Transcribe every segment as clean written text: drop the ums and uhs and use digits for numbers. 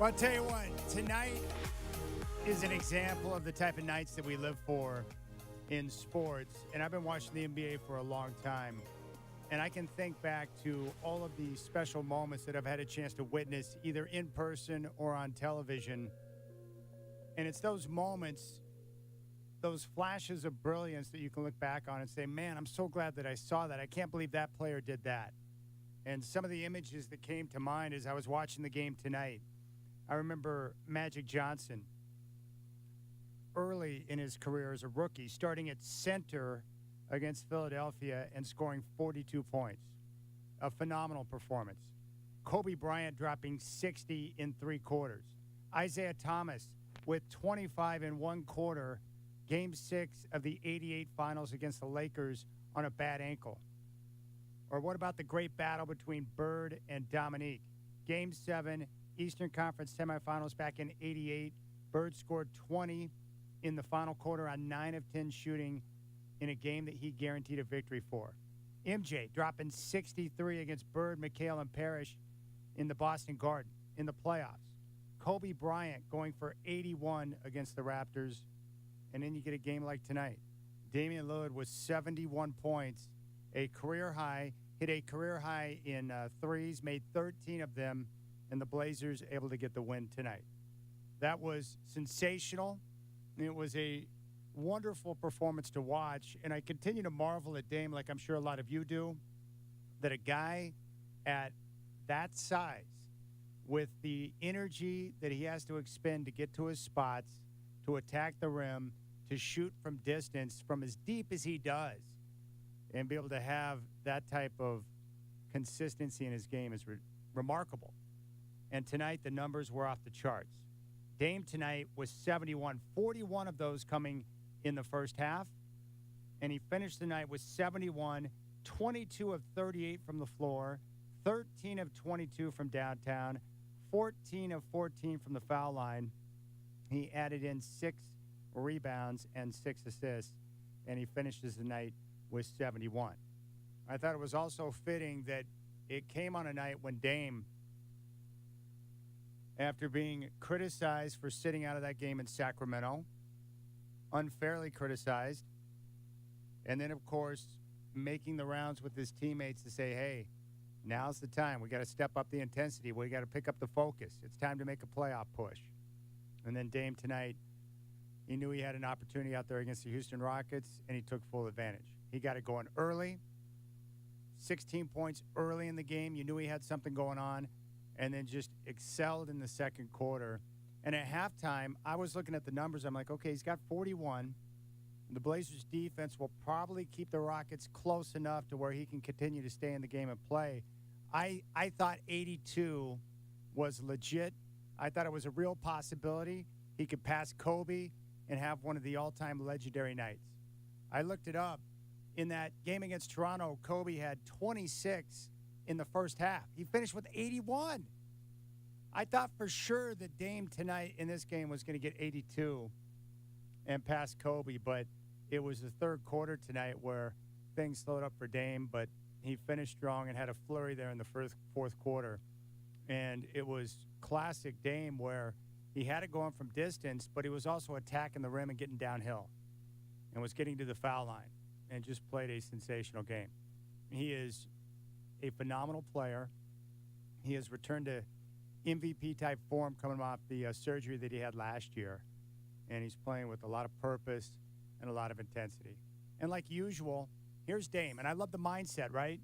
Well, I'll tell you what, tonight is an example of the type of nights that we live for in sports. And I've been watching the NBA for a long time. And I can think back to all of the special moments that I've had a chance to witness either in person or on television. And it's those moments, those flashes of brilliance that you can look back on and say, man, I'm so glad that I saw that. I can't believe that player did that. And some of the images that came to mind as I was watching the game tonight, I remember Magic Johnson early in his career as a rookie, starting at center against Philadelphia and scoring 42 points. A phenomenal performance. Kobe Bryant dropping 60 in 3 quarters. Isaiah Thomas with 25 in 1 quarter, Game 6 of the 88 finals against the Lakers on a bad ankle. Or what about the great battle between Bird and Dominique? Game 7, Eastern Conference semifinals back in 88. Bird scored 20 in the final quarter on 9 of 10 shooting in a game that he guaranteed a victory for. MJ dropping 63 against Bird, McHale, and Parrish in the Boston Garden in the playoffs. Kobe Bryant going for 81 against the Raptors. And then you get a game like tonight. Damian Lillard with 71 points, a career high, hit a career high in threes, made 13 of them, and the Blazers able to get the win tonight. That was sensational. It was a wonderful performance to watch, and I continue to marvel at Dame, like I'm sure a lot of you do, that a guy at that size, with the energy that he has to expend to get to his spots, to attack the rim, to shoot from distance, from as deep as he does, and be able to have that type of consistency in his game is remarkable. And tonight, the numbers were off the charts. Dame tonight was 71, 41 of those coming in the first half. And he finished the night with 71, 22 of 38 from the floor, 13 of 22 from downtown, 14 of 14 from the foul line. He added in 6 rebounds and 6 assists, and he finishes the night with 71. I thought it was also fitting that it came on a night when Dame, after being criticized for sitting out of that game in Sacramento, unfairly criticized, and then, of course, making the rounds with his teammates to say, hey, now's the time. We got to step up the intensity. We got to pick up the focus. It's time to make a playoff push. And then Dame tonight, he knew he had an opportunity out there against the Houston Rockets, and he took full advantage. He got it going early, 16 points early in the game. You knew he had something going on, and then just excelled in the second quarter. And at halftime, I was looking at the numbers. I'm like, okay, he's got 41. The Blazers' defense will probably keep the Rockets close enough to where he can continue to stay in the game and play. I thought 82 was legit. I thought it was a real possibility. He could pass Kobe and have one of the all-time legendary nights. I looked it up. In that game against Toronto, Kobe had 26 in the first half. He finished with 81. I thought for sure that Dame tonight in this game was going to get 82 and pass Kobe, but it was the third quarter tonight where things slowed up for Dame, but he finished strong and had a flurry there in the fourth quarter. And it was classic Dame where he had it going from distance, but he was also attacking the rim and getting downhill and was getting to the foul line and just played a sensational game. He is a phenomenal player. He has returned to MVP-type form coming off the surgery that he had last year, and he's playing with a lot of purpose and a lot of intensity. And like usual, here's Dame, and I love the mindset, right?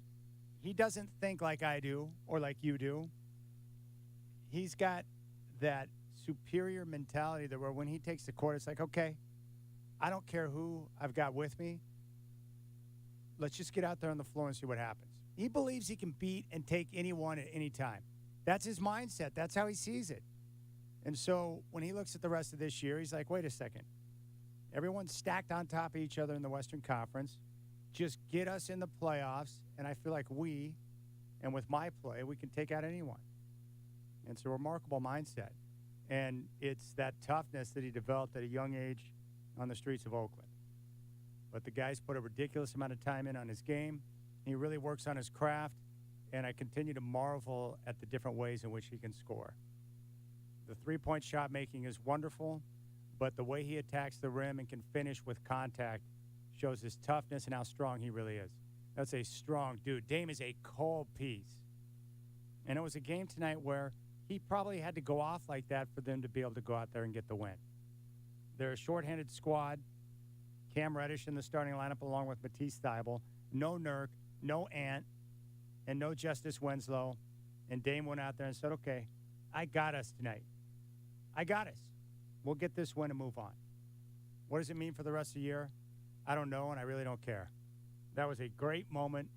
He doesn't think like I do or like you do. He's got that superior mentality that where when he takes the court, it's like, okay, I don't care who I've got with me. Let's just get out there on the floor and see what happens. He believes he can beat and take anyone at any time. That's his mindset. That's how he sees it. And so when he looks at the rest of this year, he's like, wait a second. Everyone's stacked on top of each other in the Western Conference. Just get us in the playoffs, and I feel like we, and with my play, we can take out anyone. And it's a remarkable mindset. And it's that toughness that he developed at a young age on the streets of Oakland. But the guy's put a ridiculous amount of time in on his game. He really works on his craft, and I continue to marvel at the different ways in which he can score. The three-point shot making is wonderful, but the way he attacks the rim and can finish with contact shows his toughness and how strong he really is. That's a strong dude. Dame is a cold piece. And it was a game tonight where he probably had to go off like that for them to be able to go out there and get the win. They're a shorthanded squad. Cam Reddish in the starting lineup along with Matisse Thybulle. No Nurk, no Ant, and no Justice Winslow. And Dame went out there and said, okay, I got us tonight. I got us. We'll get this win and move on. What does it mean for the rest of the year? I don't know, and I really don't care. That was a great moment,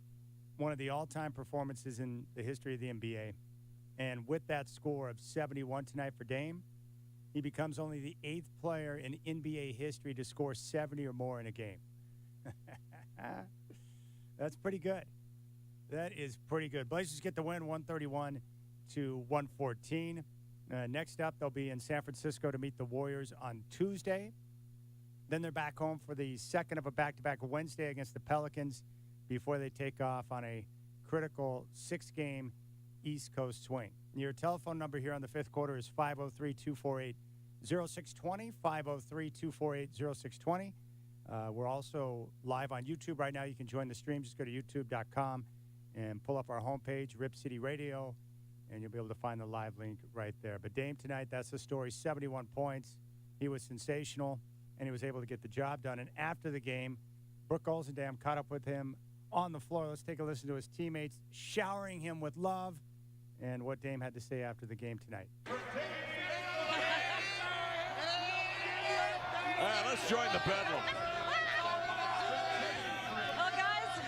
one of the all-time performances in the history of the NBA. And with that score of 71 tonight for Dame, he becomes only the 8th player in NBA history to score 70 or more in a game. That's pretty good. That is pretty good. Blazers get the win, 131 to 114. Next up, they'll be in San Francisco to meet the Warriors on Tuesday. Then they're back home for the second of a back-to-back Wednesday against the Pelicans before they take off on a critical 6-game East Coast swing. Your telephone number here on the fifth quarter is 503-248-0620, 503-248-0620. We're also live on YouTube right now. You can join the stream. Just go to youtube.com and pull up our homepage, Rip City Radio, and you'll be able to find the live link right there. But Dame tonight, that's the story, 71 points. He was sensational, and he was able to get the job done. And after the game, Brooke Olzendam caught up with him on the floor. Let's take a listen to his teammates showering him with love and what Dame had to say after the game tonight. Let's join the bedlam. Oh, guys.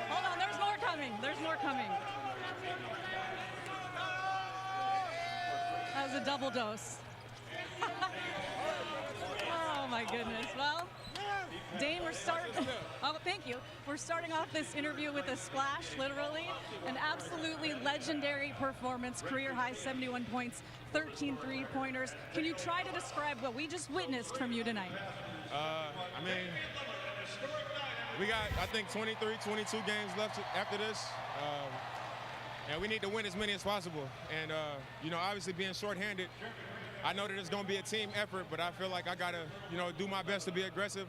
Hold on. There's more coming. There's more coming. That was a double dose. Oh, my goodness. Well, Dame, thank you. We're starting off this interview with a splash, literally. An absolutely legendary performance, career-high 71 points, 13 three-pointers. Can you try to describe what we just witnessed from you tonight? I mean, we got, I think, 23, 22 games left after this. And we need to win as many as possible. And, obviously being shorthanded, I know that it's going to be a team effort, but I feel like I got to, do my best to be aggressive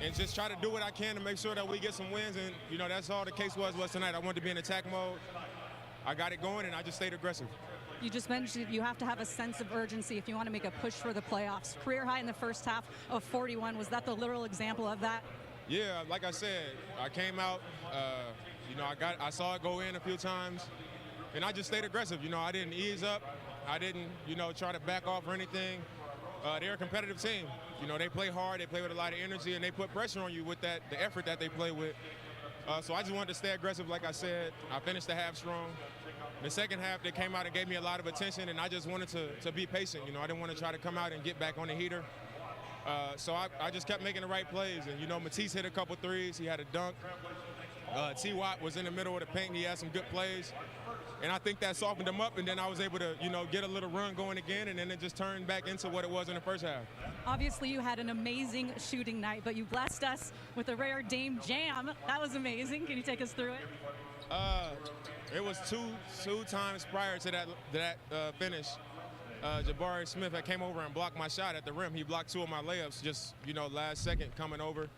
and just try to do what I can to make sure that we get some wins. And, that's all the case was tonight. I wanted to be in attack mode. I got it going, and I just stayed aggressive. You just mentioned you have to have a sense of urgency if you want to make a push for the playoffs. Career high in the first half of 41. Was that the literal example of that? Yeah, like I said, I came out, I saw it go in a few times, and I just stayed aggressive. I didn't ease up. I didn't, try to back off or anything. They're a competitive team. They play hard, they play with a lot of energy, and they put pressure on you with the effort that they play with. So I just wanted to stay aggressive, like I said. I finished the half strong. The second half, they came out and gave me a lot of attention, and I just wanted to be patient. I didn't want to try to come out and get back on the heater. So I just kept making the right plays. And, Matisse hit a couple threes. He had a dunk. T-Watt was in the middle of the paint. He had some good plays. And I think that softened him up, and then I was able to, get a little run going again, and then it just turned back into what it was in the first half. Obviously, you had an amazing shooting night, but you blessed us with a rare Dame jam. That was amazing. Can you take us through it? It was two times prior to that finish. Jabari Smith had came over and blocked my shot at the rim. He blocked two of my layups just, last second coming over.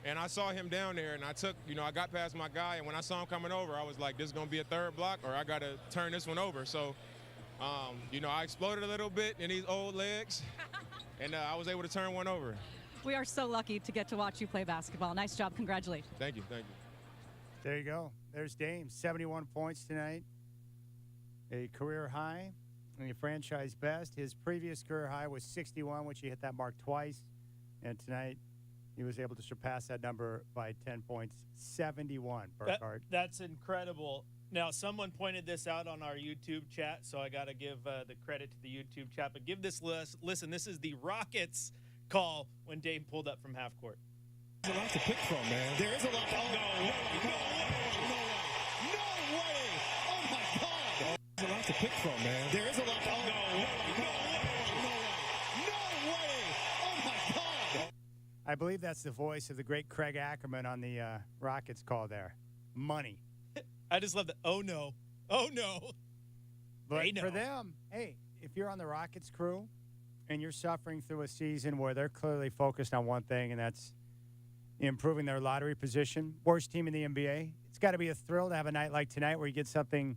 And I saw him down there, and I took, I got past my guy, and when I saw him coming over, I was like, this is going to be a third block, or I got to turn this one over. So, I exploded a little bit in these old legs, and I was able to turn one over. We are so lucky to get to watch you play basketball. Nice job. Congratulations. Thank you. There you go. There's Dame, 71 points tonight, a career high, and a franchise best. His previous career high was 61, which he hit that mark twice, and tonight he was able to surpass that number by 10 points, 71, Burkhardt. That's incredible. Now, someone pointed this out on our YouTube chat, so I got to give the credit to the YouTube chat. But give this listen. This is the Rockets' call when Dame pulled up from half court. There's a lot to pick from, man. There is a lot to... No way! Oh, my God! There's a lot to pick from, man. There is a lot to... I believe that's the voice of the great Craig Ackerman on the Rockets call there. Money. I just love the, oh, no. Oh, no. But They know. for them, hey, if you're on the Rockets crew and you're suffering through a season where they're clearly focused on one thing, and that's improving their lottery position, worst team in the NBA, it's got to be a thrill to have a night like tonight where you get something,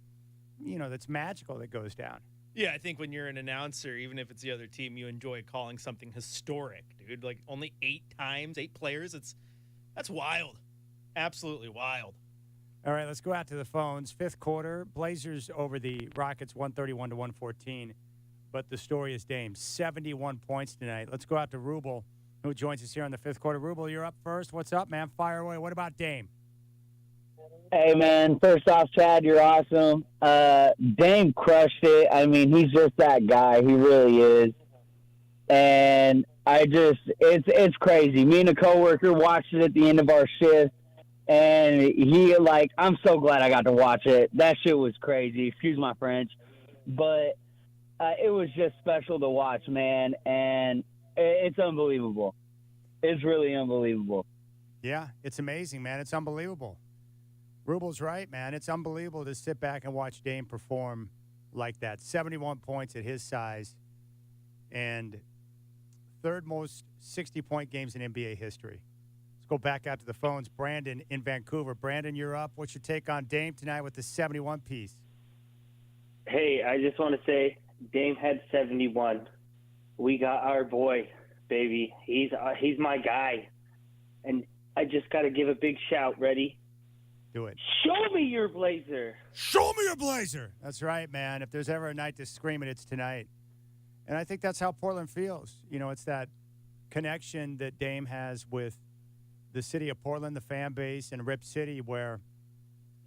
that's magical that goes down. Yeah, I think when you're an announcer, even if it's the other team, you enjoy calling something historic, dude. Like only 8 players. That's wild. Absolutely wild. All right, let's go out to the phones. Fifth quarter, Blazers over the Rockets 131-114. But the story is Dame, 71 points tonight. Let's go out to Rubel, who joins us here on the fifth quarter. Rubel, you're up first. What's up, man? Fire away. What about Dame? Hey, man, first off, Chad, you're awesome. Dame crushed it. I mean, he's just that guy. He really is. And it's crazy. Me and a coworker watched it at the end of our shift, and I'm so glad I got to watch it. That shit was crazy. Excuse my French. But it was just special to watch, man, and it's unbelievable. It's really unbelievable. Yeah, it's amazing, man. It's unbelievable. Rubel's right, man. It's unbelievable to sit back and watch Dame perform like that. 71 points at his size and third most 60-point games in NBA history. Let's go back out to the phones. Brandon in Vancouver. Brandon, you're up. What's your take on Dame tonight with the 71 piece? Hey, I just want to say Dame had 71. We got our boy, baby. He's my guy. And I just got to give a big shout. Ready? Do it. Show me your Blazer. Show me your Blazer. That's right, man. If there's ever a night to scream it, it's tonight. And I think that's how Portland feels. It's that connection that Dame has with the city of Portland, the fan base, and Rip City, where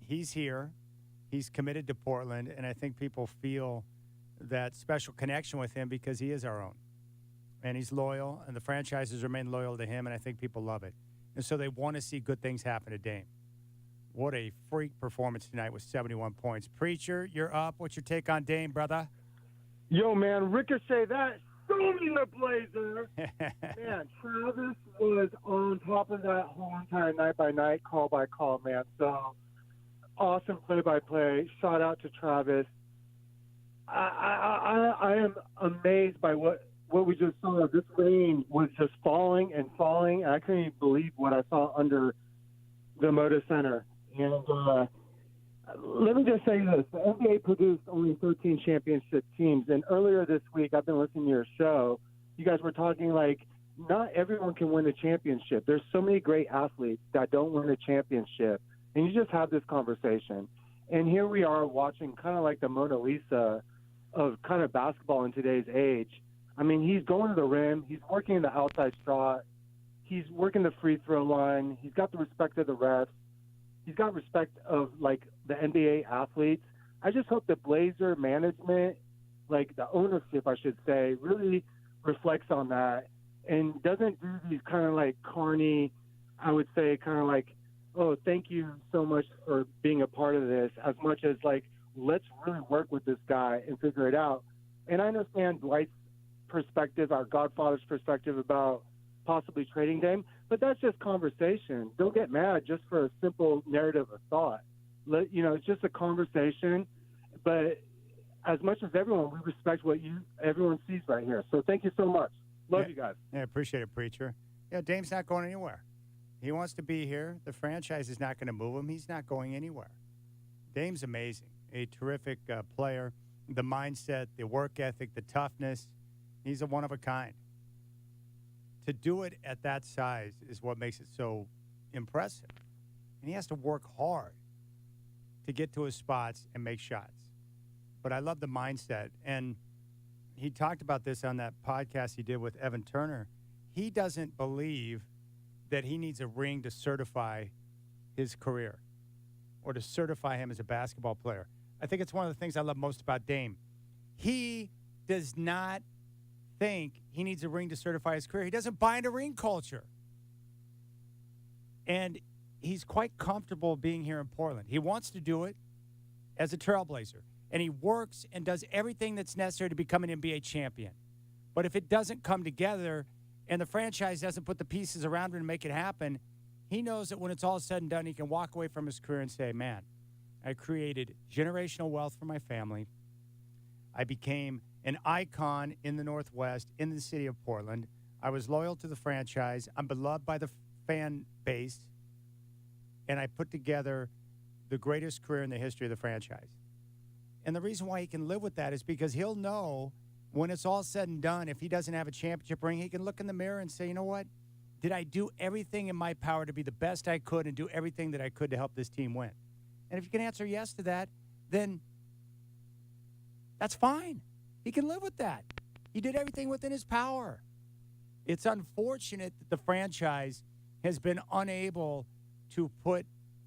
he's here, he's committed to Portland, and I think people feel that special connection with him because he is our own. And he's loyal, and the franchises remain loyal to him, and I think people love it. And so they want to see good things happen to Dame. What a freak performance tonight with 71 points. Preacher, you're up. What's your take on Dame, brother? Yo, man, Ricochet, that show me the Blazer. Man, Travis was on top of that whole entire night-by-night, call-by-call, man. So, awesome play-by-play. Shout out to Travis. I am amazed by what we just saw. This rain was just falling and falling. I couldn't even believe what I saw under the Moda Center. And let me just say this. The NBA produced only 13 championship teams. And earlier this week, I've been listening to your show. You guys were talking like not everyone can win a championship. There's so many great athletes that don't win a championship. And you just have this conversation. And here we are watching kind of like the Mona Lisa of kind of basketball in today's age. I mean, he's going to the rim. He's working in the outside shot. He's working the free throw line. He's got the respect of the refs. He's got respect of, like, the NBA athletes. I just hope the Blazer management, like the ownership, I should say, really reflects on that and doesn't do these kind of like corny, I would say, kind of like, oh, thank you so much for being a part of this, as much as like, let's really work with this guy and figure it out. And I understand Dwight's perspective, our Godfather's perspective about possibly trading Dame, but that's just conversation. Don't get mad just for a simple narrative of thought. It's just a conversation, but as much as everyone, we respect what everyone sees right here. So thank you so much. Love you guys. Yeah, appreciate it, Preacher. Yeah, Dame's not going anywhere. He wants to be here. The franchise is not going to move him. He's not going anywhere. Dame's amazing, a terrific player. The mindset, the work ethic, the toughness, he's a one of a kind. To do it at that size is what makes it so impressive. And he has to work hard to get to his spots and make shots. But I love the mindset. And he talked about this on that podcast he did with Evan Turner. He doesn't believe that he needs a ring to certify his career or to certify him as a basketball player. I think it's one of the things I love most about Dame. He does not think he needs a ring to certify his career. He doesn't buy into ring culture. And he's quite comfortable being here in Portland. He wants to do it as a trailblazer. And he works and does everything that's necessary to become an NBA champion. But if it doesn't come together and the franchise doesn't put the pieces around him to make it happen, he knows that when it's all said and done, he can walk away from his career and say, man, I created generational wealth for my family. I became an icon in the Northwest, in the city of Portland. I was loyal to the franchise. I'm beloved by the fan base. And I put together the greatest career in the history of the franchise. And the reason why he can live with that is because he'll know when it's all said and done, if he doesn't have a championship ring, he can look in the mirror and say, you know what? Did I do everything in my power to be the best I could and do everything that I could to help this team win? And if you can answer yes to that, then that's fine. He can live with that. He did everything within his power. It's unfortunate that the franchise has been unable to put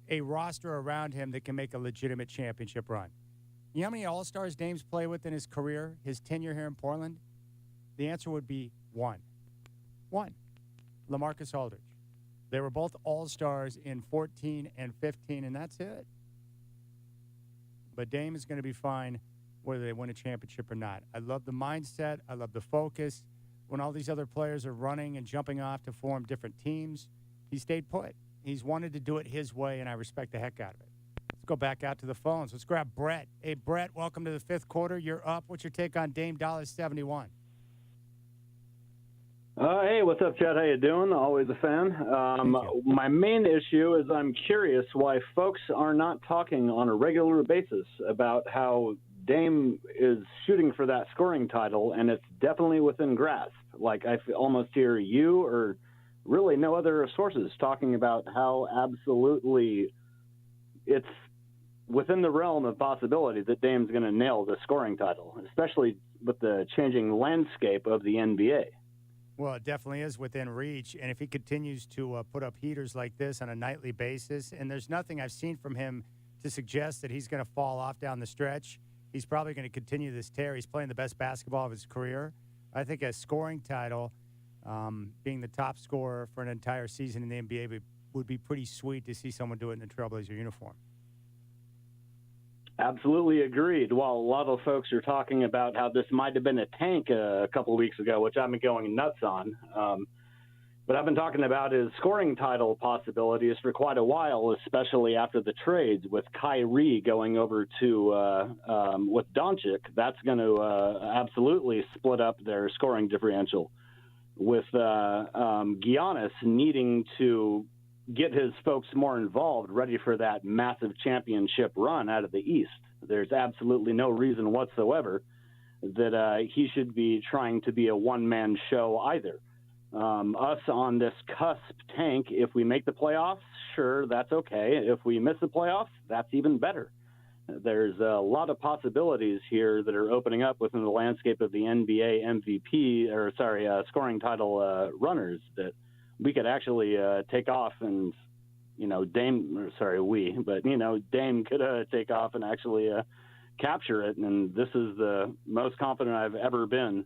a roster around him that can make a legitimate championship run. You know how many All-Stars Dame's played with in his career, his tenure here in Portland? The answer would be one. One. LaMarcus Aldridge. They were both All-Stars in 14 and 15, and that's it. But Dame is going to be fine whether they win a championship or not. I love the mindset. I love the focus. When all these other players are running and jumping off to form different teams, he stayed put. He's wanted to do it his way, and I respect the heck out of it. Let's go back out to the phones. Let's grab Brett. Hey, Brett, welcome to the fifth quarter. You're up. What's your take on Dame Dallas 71? Hey, what's up, Chad? How you doing? Always a fan. My main issue is I'm curious why folks are not talking on a regular basis about how Dame is shooting for that scoring title, and it's definitely within grasp. Like, I almost hear you or really no other sources talking about how absolutely it's within the realm of possibility that Dame's going to nail the scoring title, especially with the changing landscape of the NBA. Well, it definitely is within reach, and if he continues to put up heaters like this on a nightly basis, and there's nothing I've seen from him to suggest that he's going to fall off down the stretch, he's probably going to continue this tear. He's playing the best basketball of his career. I think a scoring title, being the top scorer for an entire season in the NBA, would be pretty sweet to see someone do it in a Trailblazer uniform. Absolutely agreed. While a lot of folks are talking about how this might have been a tank a couple of weeks ago, which I've been going nuts on. But I've been talking about his scoring title possibilities for quite a while, especially after the trades with Kyrie going over to with Doncic. That's going to absolutely split up their scoring differential. With Giannis needing to get his folks more involved, ready for that massive championship run out of the East. There's absolutely no reason whatsoever that he should be trying to be a one-man show either. Us on this cusp tank, if we make the playoffs, sure, that's okay. If we miss the playoffs, that's even better. There's a lot of possibilities here that are opening up within the landscape of the NBA scoring title runners that we could actually take off and, Dame could take off and actually capture it. And this is the most confident I've ever been.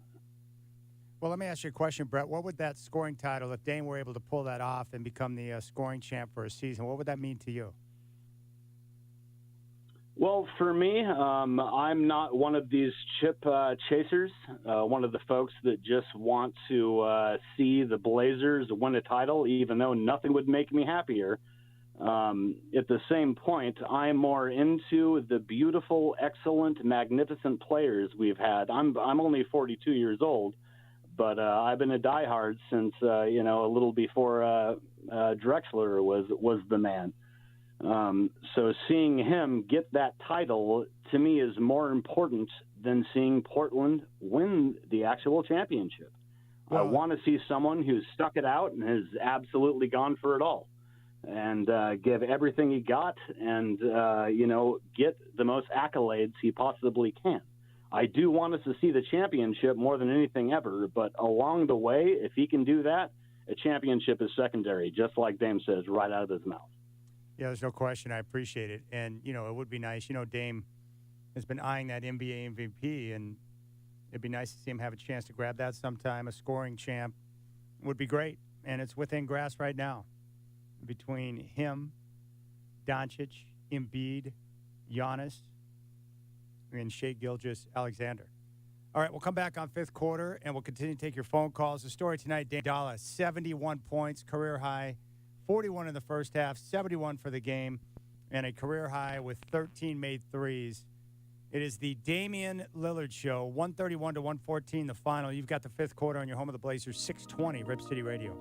Well, let me ask you a question, Brett. What would that scoring title, if Dame were able to pull that off and become the scoring champ for a season, what would that mean to you? Well, for me, I'm not one of these chip chasers, one of the folks that just want to see the Blazers win a title, even though nothing would make me happier. At the same point, I'm more into the beautiful, excellent, magnificent players we've had. I'm only 42 years old, but I've been a diehard since, a little before Drexler was the man. So seeing him get that title to me is more important than seeing Portland win the actual championship. I want to see someone who's stuck it out and has absolutely gone for it all and give everything he got and, get the most accolades he possibly can. I do want us to see the championship more than anything ever, but along the way, if he can do that, a championship is secondary, just like Dame says right out of his mouth. Yeah, there's no question. I appreciate it. And, it would be nice. Dame has been eyeing that NBA MVP, and it'd be nice to see him have a chance to grab that sometime. A scoring champ would be great. And it's within grasp right now between him, Doncic, Embiid, Giannis, and Shai Gilgeous-Alexander. All right, we'll come back on fifth quarter, and we'll continue to take your phone calls. The story tonight, Dame Dallas, 71 points, career high. 41 in the first half, 71 for the game, and a career high with 13 made threes. It is the Damian Lillard Show, 131 to 114, the final. You've got the fifth quarter on your home of the Blazers, 620, Rip City Radio.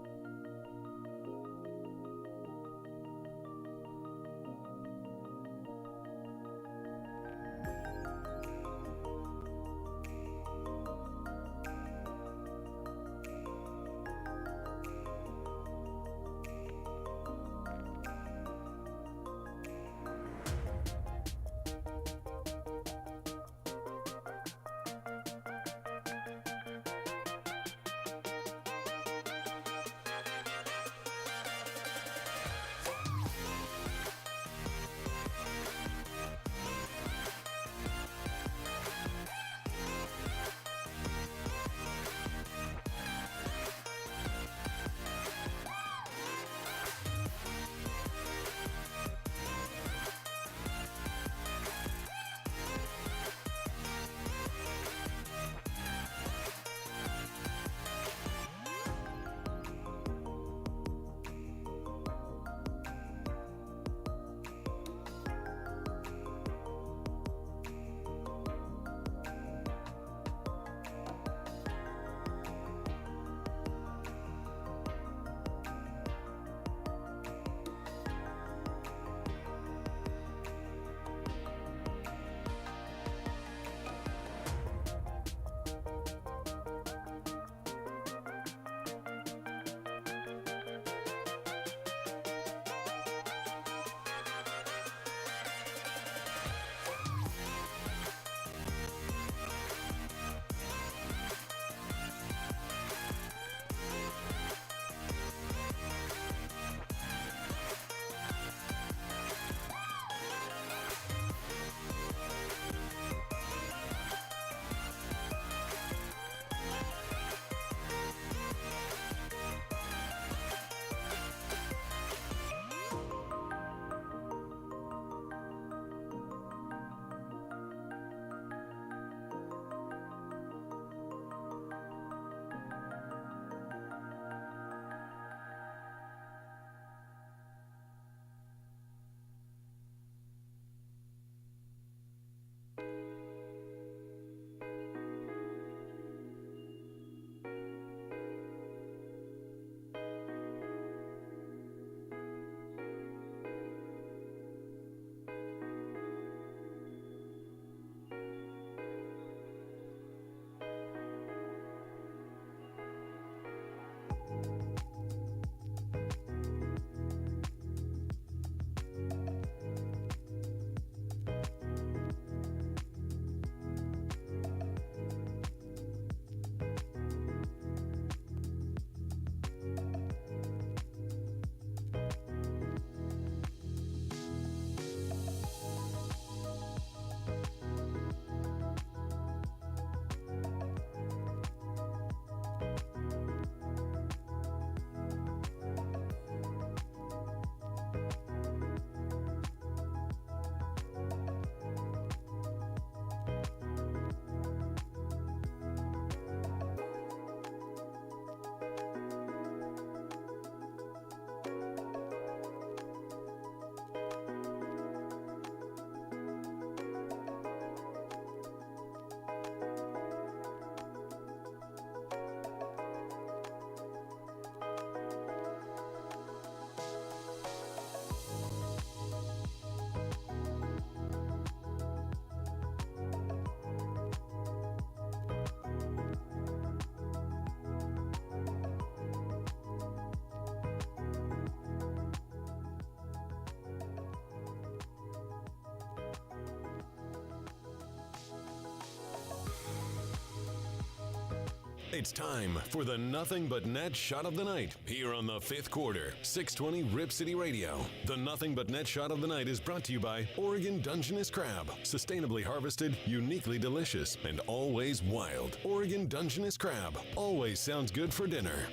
It's time for the Nothing But Net Shot of the Night here on the fifth quarter, 620 Rip City Radio. The Nothing But Net Shot of the Night is brought to you by Oregon Dungeness Crab. Sustainably harvested, uniquely delicious, and always wild. Oregon Dungeness Crab. Always sounds good for dinner.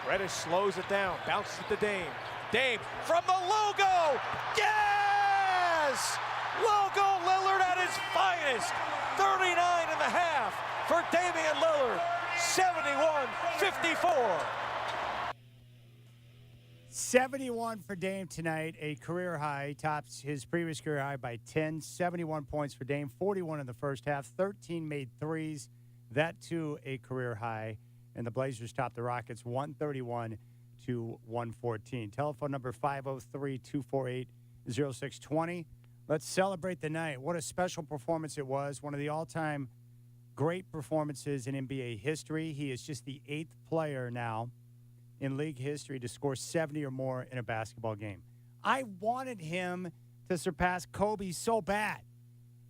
Reddish slows it down, bounces it to Dame. Dame from the logo! Yes! Logo Lillard at his finest. 39 and a half for Damian Lillard. 71-54. 71 for Dame tonight, a career high. He tops his previous career high by 10. 71 points for Dame, 41 in the first half, 13 made threes. That, too, a career high. And the Blazers top the Rockets 131 to 114. Telephone number 503-248-0620. Let's celebrate the night. What a special performance it was. One of the all-time great performances in NBA history. He is just the 8th player now in league history to score 70 or more in a basketball game. I wanted him to surpass Kobe so bad.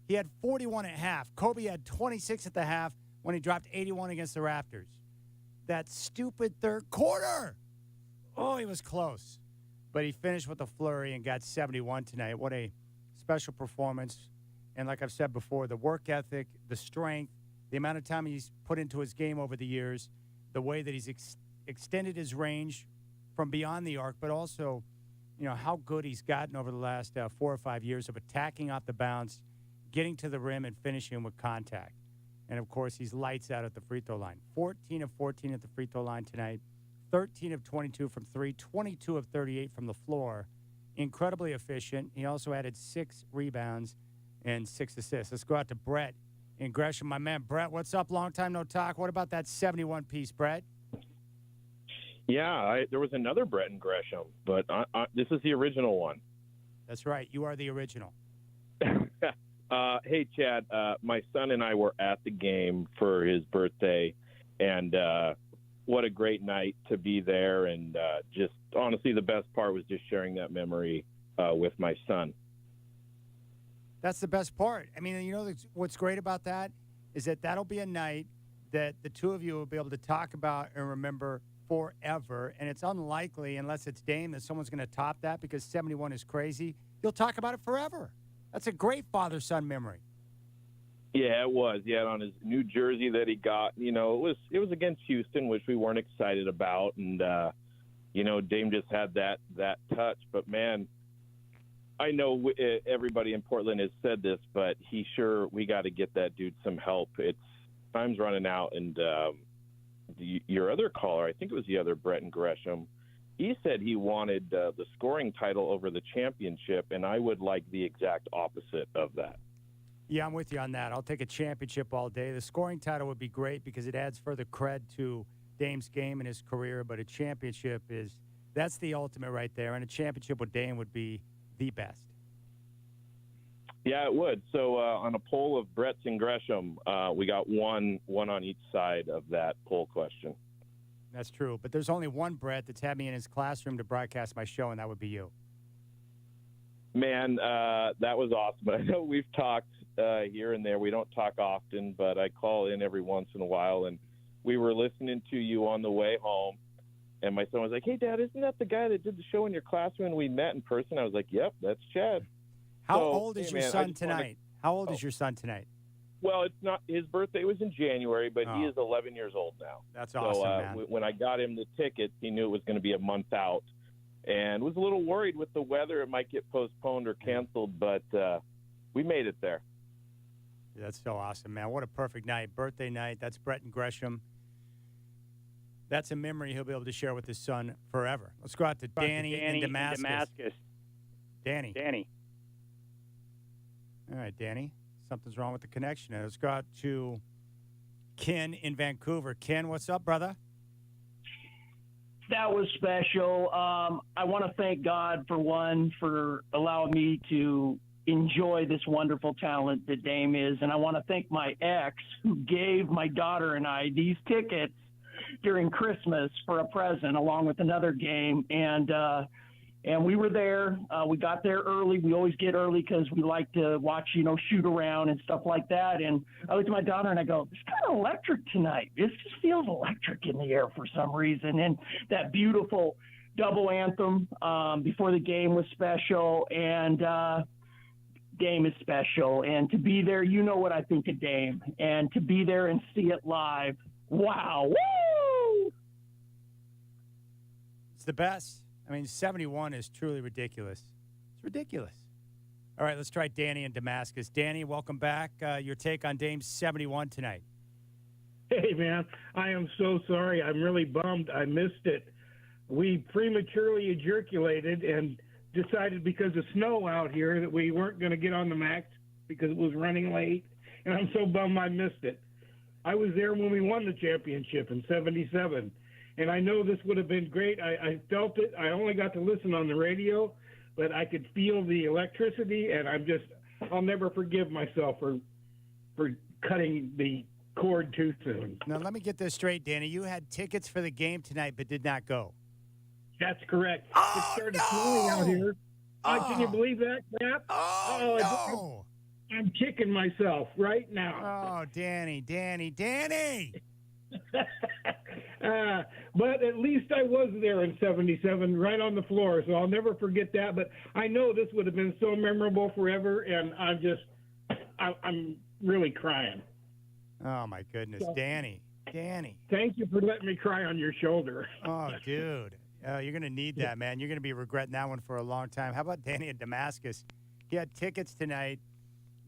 He had 41 at half. Kobe had 26 at the half when he dropped 81 against the Raptors. That stupid third quarter. Oh, he was close. But he finished with a flurry and got 71 tonight. What a special performance. And like I've said before, the work ethic, the strength, the amount of time he's put into his game over the years, the way that he's extended his range from beyond the arc, but also, how good he's gotten over the last 4 or 5 years of attacking off the bounce, getting to the rim, and finishing with contact. And, of course, he's lights out at the free throw line. 14 of 14 at the free throw line tonight, 13 of 22 from three, 22 of 38 from the floor. Incredibly efficient. He also added 6 rebounds and 6 assists. Let's go out to Brett in Gresham. My man, Brett, what's up? Long time no talk. What about that 71 piece, Brett? Yeah, there was another Brett in Gresham, but this is the original one. That's right. You are the original. Hey, Chad, my son and I were at the game for his birthday, and what a great night to be there. And just honestly, the best part was just sharing that memory with my son. That's the best part. I mean, what's great about that is that that'll be a night that the two of you will be able to talk about and remember forever. And it's unlikely, unless it's Dame, that someone's going to top that, because 71 is crazy. You'll talk about it forever. That's a great father-son memory. Yeah, it was. Yeah, on his new jersey that he got, it was against Houston, which we weren't excited about, and Dame just had that touch. But man, I know everybody in Portland has said this, but we got to get that dude some help. Time's running out, and your other caller, I think it was the other Brett and Gresham, he said he wanted the scoring title over the championship, and I would like the exact opposite of that. Yeah, I'm with you on that. I'll take a championship all day. The scoring title would be great because it adds further cred to Dame's game and his career, but a championship that's the ultimate right there, and a championship with Dame would be the best. Yeah, it would. So on a poll of Brett's and Gresham, we got one on each side of that poll question. That's true. But there's only one Brett that's had me in his classroom to broadcast my show, and that would be you. Man, that was awesome. I know we've talked here and there. We don't talk often, but I call in every once in a while. And we were listening to you on the way home, and my son was like, "Hey, Dad, isn't that the guy that did the show in your classroom and we met in person?" I was like, "Yep, that's Chad." How old is your son tonight? How old is your son tonight? Well, it's not his birthday was in January, but he is 11 years old now. That's awesome, man. When I got him the tickets, he knew it was going to be a month out, and was a little worried with the weather; it might get postponed or canceled. But we made it there. That's so awesome, man! What a perfect night, birthday night. That's Brett and Gresham. That's a memory he'll be able to share with his son forever. Let's go out to Danny in Damascus. Danny. All right, Danny. Something's wrong with the connection. Let's go out to Ken in Vancouver. Ken, what's up, brother? That was special. I want to thank God, for allowing me to enjoy this wonderful talent that Dame is. And I want to thank my ex, who gave my daughter and I these tickets during Christmas for a present, along with another game. And we were there. We got there early. We always get early because we like to watch, shoot around and stuff like that. And I looked at my daughter and I go, "It's kind of electric tonight. This just feels electric in the air for some reason." And that beautiful double anthem before the game was special. And Dame is special. And to be there, you know what I think of Dame. And to be there and see it live, wow. Woo! It's the best. I mean, 71 is truly ridiculous. It's ridiculous. All right, let's try Danny in Damascus. Danny, welcome back. Your take on Dame's 71 tonight. Hey, man, I am so sorry. I'm really bummed I missed it. we prematurely ejaculated and decided because of snow out here that we weren't going to get on the max because it was running late, and I'm so bummed I missed it. I was there when we won the championship in '77, and I know this would have been great. I felt it. I only got to listen on the radio, but I could feel the electricity, and I'll never forgive myself for cutting the cord too soon. Now, let me get this straight, Danny. You had tickets for the game tonight but did not go. That's correct. Oh, it started no! snowing out here. Can you believe that crap? Oh, no! I'm kicking myself right now. Oh, Danny. But at least I was there in '77, right on the floor, so I'll never forget that. But I know this would have been so memorable forever, and I'm really crying. Oh, my goodness. So, Danny. Thank you for letting me cry on your shoulder. Oh, dude. You're going to need that, man. You're going to be regretting that one for a long time. How about Danny in Damascus? He had tickets tonight,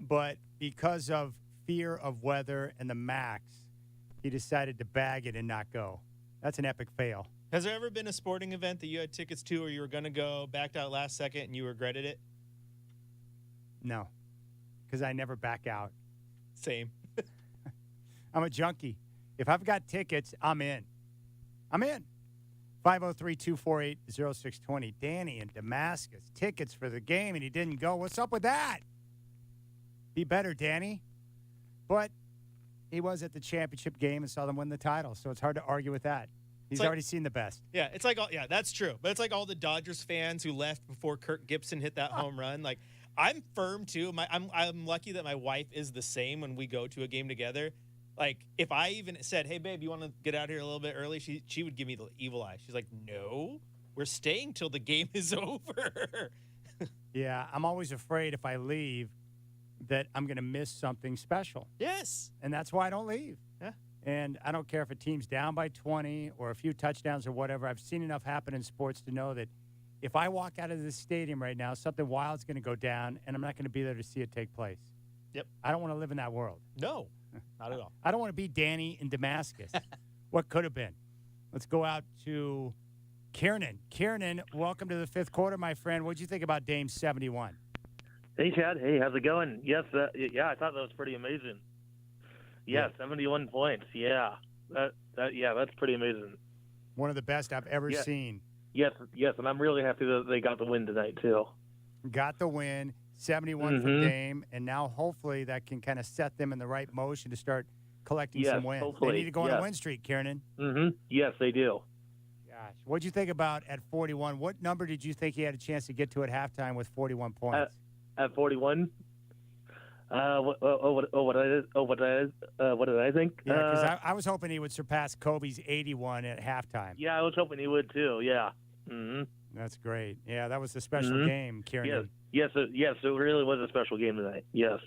but because of fear of weather and the max, he decided to bag it and not go. That's an epic fail. Has there ever been a sporting event that you had tickets to or you were going to go, backed out last second, and you regretted it? No, because I never back out. Same. I'm a junkie. If I've got tickets, I'm in. 503-248-0620. Danny in Damascus. Tickets for the game, and he didn't go. What's up with that? Be better, Danny. But he was at the championship game and saw them win the title, so it's hard to argue with that. He's already seen the best. Yeah, it's like, that's true. But it's like all the Dodgers fans who left before Kirk Gibson hit that home run. Like, I'm firm, too. I'm lucky that my wife is the same when we go to a game together. Like, if I even said, hey, babe, you want to get out here a little bit early? She would give me the evil eye. She's like, no, we're staying till the game is over. Yeah, I'm always afraid if I leave that I'm going to miss something special. Yes. And that's why I don't leave. Yeah. And I don't care if a team's down by 20 or a few touchdowns or whatever. I've seen enough happen in sports to know that if I walk out of this stadium right now, something wild's going to go down, and I'm not going to be there to see it take place. Yep. I don't want to live in that world. No, not at all. I don't want to be Danny in Damascus. What could have been? Let's go out to Kiernan. Kiernan, welcome to the fifth quarter, my friend. What'd you think about Dame 71? Hey, Chad. Hey, how's it going? Yes, I thought that was pretty amazing. Yeah, 71 points. Yeah, that's pretty amazing. One of the best I've ever seen. Yes, and I'm really happy that they got the win tonight, too. Got the win, 71 for Dame, and now hopefully that can kind of set them in the right motion to start collecting some wins. Hopefully. They need to go on a win streak, Kiernan. Yes, they do. Gosh, what'd you think about at 41? What number did you think he had a chance to get to at halftime with 41 points? At 41? What did I think? Yeah, because I was hoping he would surpass Kobe's 81 at halftime. Yeah, I was hoping he would too. Yeah. That's great. Yeah, that was a special game, Kieran. Yes, it really was a special game tonight. Yes,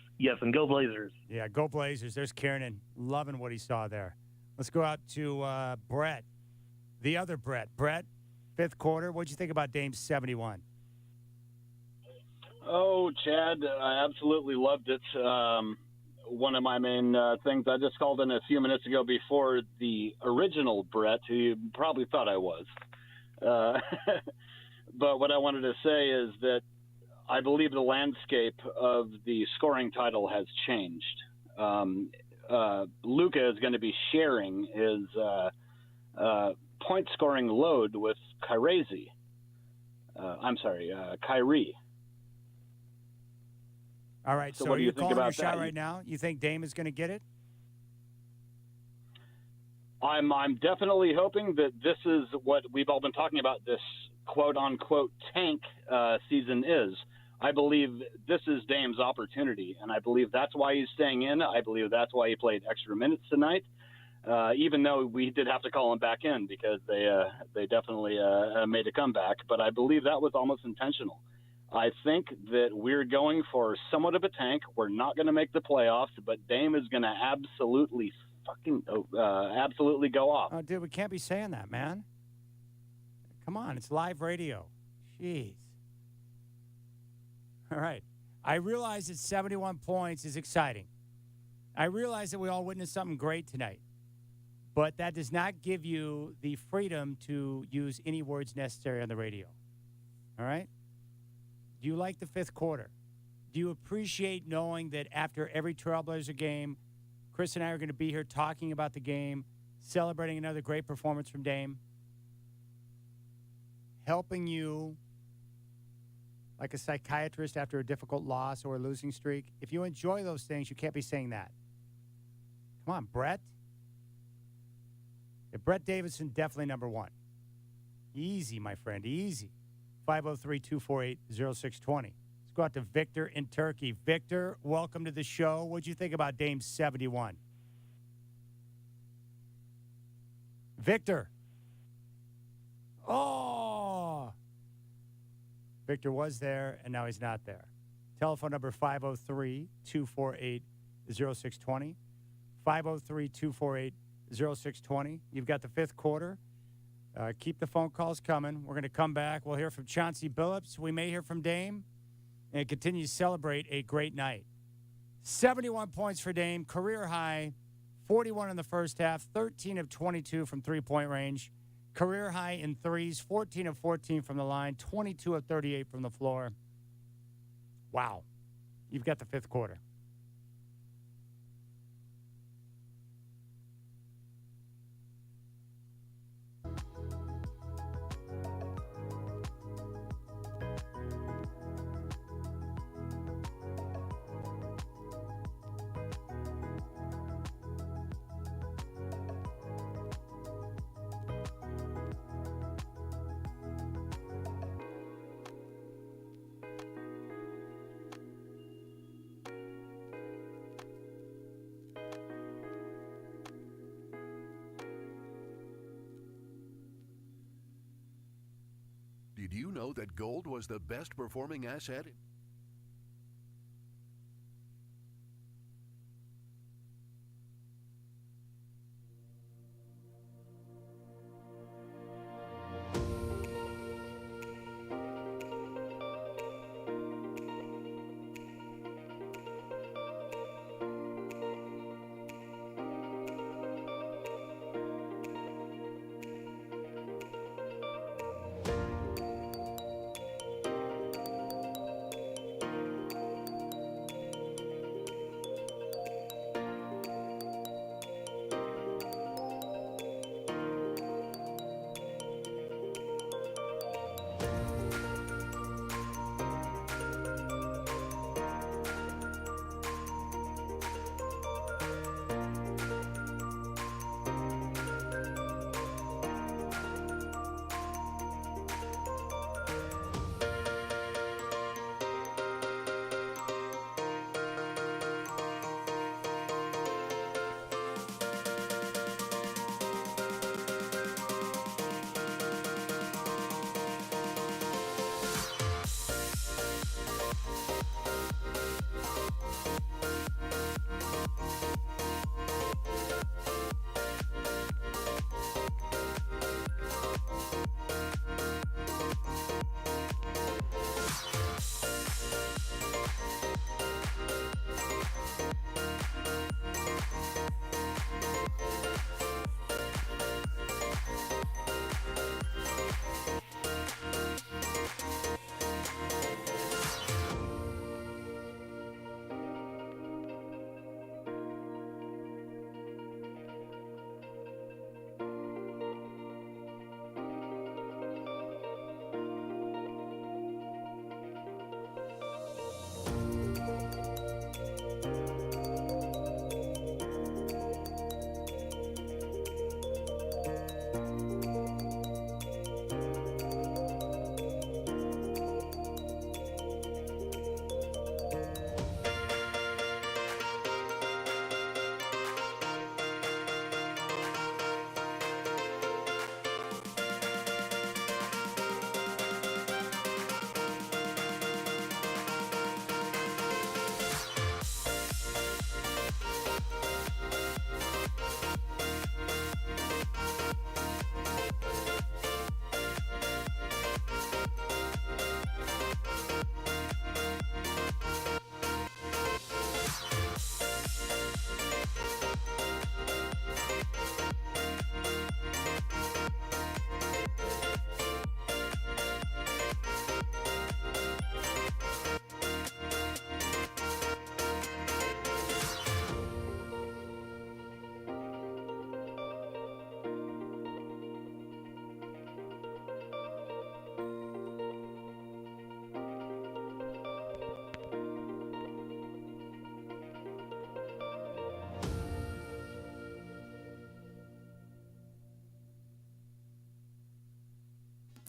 and go Blazers. Yeah, go Blazers. There's Kieran, loving what he saw there. Let's go out to Brett, the other Brett. Brett, fifth quarter. What'd you think about Dame 71? Oh, Chad, I absolutely loved it. One of my main things, I just called in a few minutes ago before the original Brett, who you probably thought I was. But what I wanted to say is that I believe the landscape of the scoring title has changed. Luka is going to be sharing his point-scoring load with Kyrie. All right, so what do you you're think calling about your shot that? right now? You think Dame is going to get it? I'm definitely hoping that this is what we've all been talking about, this quote-unquote tank season is. I believe this is Dame's opportunity, and I believe that's why he's staying in. I believe that's why he played extra minutes tonight, even though we did have to call him back in because they definitely made a comeback. But I believe that was almost intentional. I think that we're going for somewhat of a tank. We're not going to make the playoffs, but Dame is going to absolutely go off. Oh, dude, we can't be saying that, man. Come on, it's live radio. Jeez. All right. I realize that 71 points is exciting. I realize that we all witnessed something great tonight. But that does not give you the freedom to use any words necessary on the radio. All right? Do you like the fifth quarter? Do you appreciate knowing that after every Trailblazer game, Chris and I are going to be here talking about the game, celebrating another great performance from Dame, helping you like a psychiatrist after a difficult loss or a losing streak? If you enjoy those things, you can't be saying that. Come on, Brett. Yeah, Brett Davidson, definitely number one. Easy, my friend, easy. 503-248-0620. Let's go out to Victor in Turkey. Victor, welcome to the show. What'd you think about Dame's 71? Victor. Oh. Victor was there, and now he's not there. Telephone number 503-248-0620. 503-248-0620. You've got the fifth quarter. Keep the phone calls coming. We're going to come back. We'll hear from Chauncey Billups. We may hear from Dame. And continue to celebrate a great night. 71 points for Dame, career high, 41 in the first half, 13 of 22 from three-point range, career high in threes, 14 of 14 from the line, 22 of 38 from the floor. Wow. You've got the fifth quarter. Did you know that gold was the best performing asset?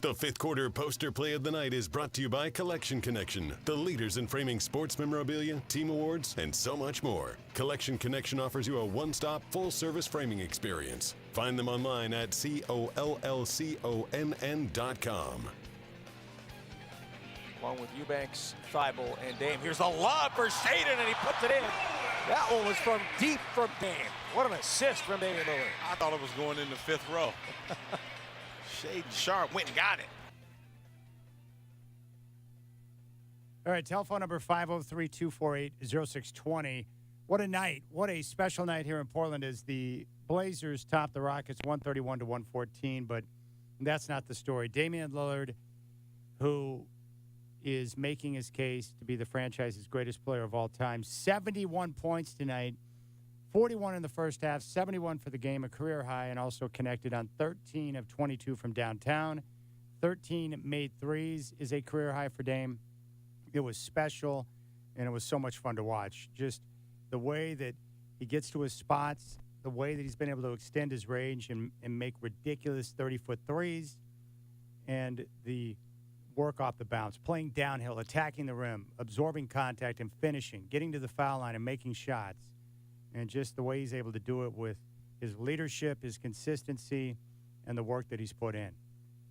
The fifth quarter poster play of the night is brought to you by Collection Connection, the leaders in framing sports memorabilia, team awards, and so much more. Collection Connection offers you a one-stop, full-service framing experience. Find them online at COLLCONN.com. Along with Eubanks, Thibault, and Dame. Here's the lob for Shaden, and he puts it in. That one was from deep from Dame. What an assist from Damian Lillard. I thought it was going in the fifth row. Shaden Sharp went and got it. All right, telephone number 503-248-0620. What a night. What a special night here in Portland as the Blazers top the Rockets 131-114, but that's not the story. Damian Lillard, who is making his case to be the franchise's greatest player of all time, 71 points tonight, 41 in the first half, 71 for the game, a career high, and also connected on 13 of 22 from downtown. 13 made threes is a career high for Dame. It was special, and it was so much fun to watch. Just the way that he gets to his spots, the way that he's been able to extend his range and make ridiculous 30-foot threes, and the work off the bounce, playing downhill, attacking the rim, absorbing contact and finishing, getting to the foul line and making shots. And just the way he's able to do it with his leadership, his consistency, and the work that he's put in.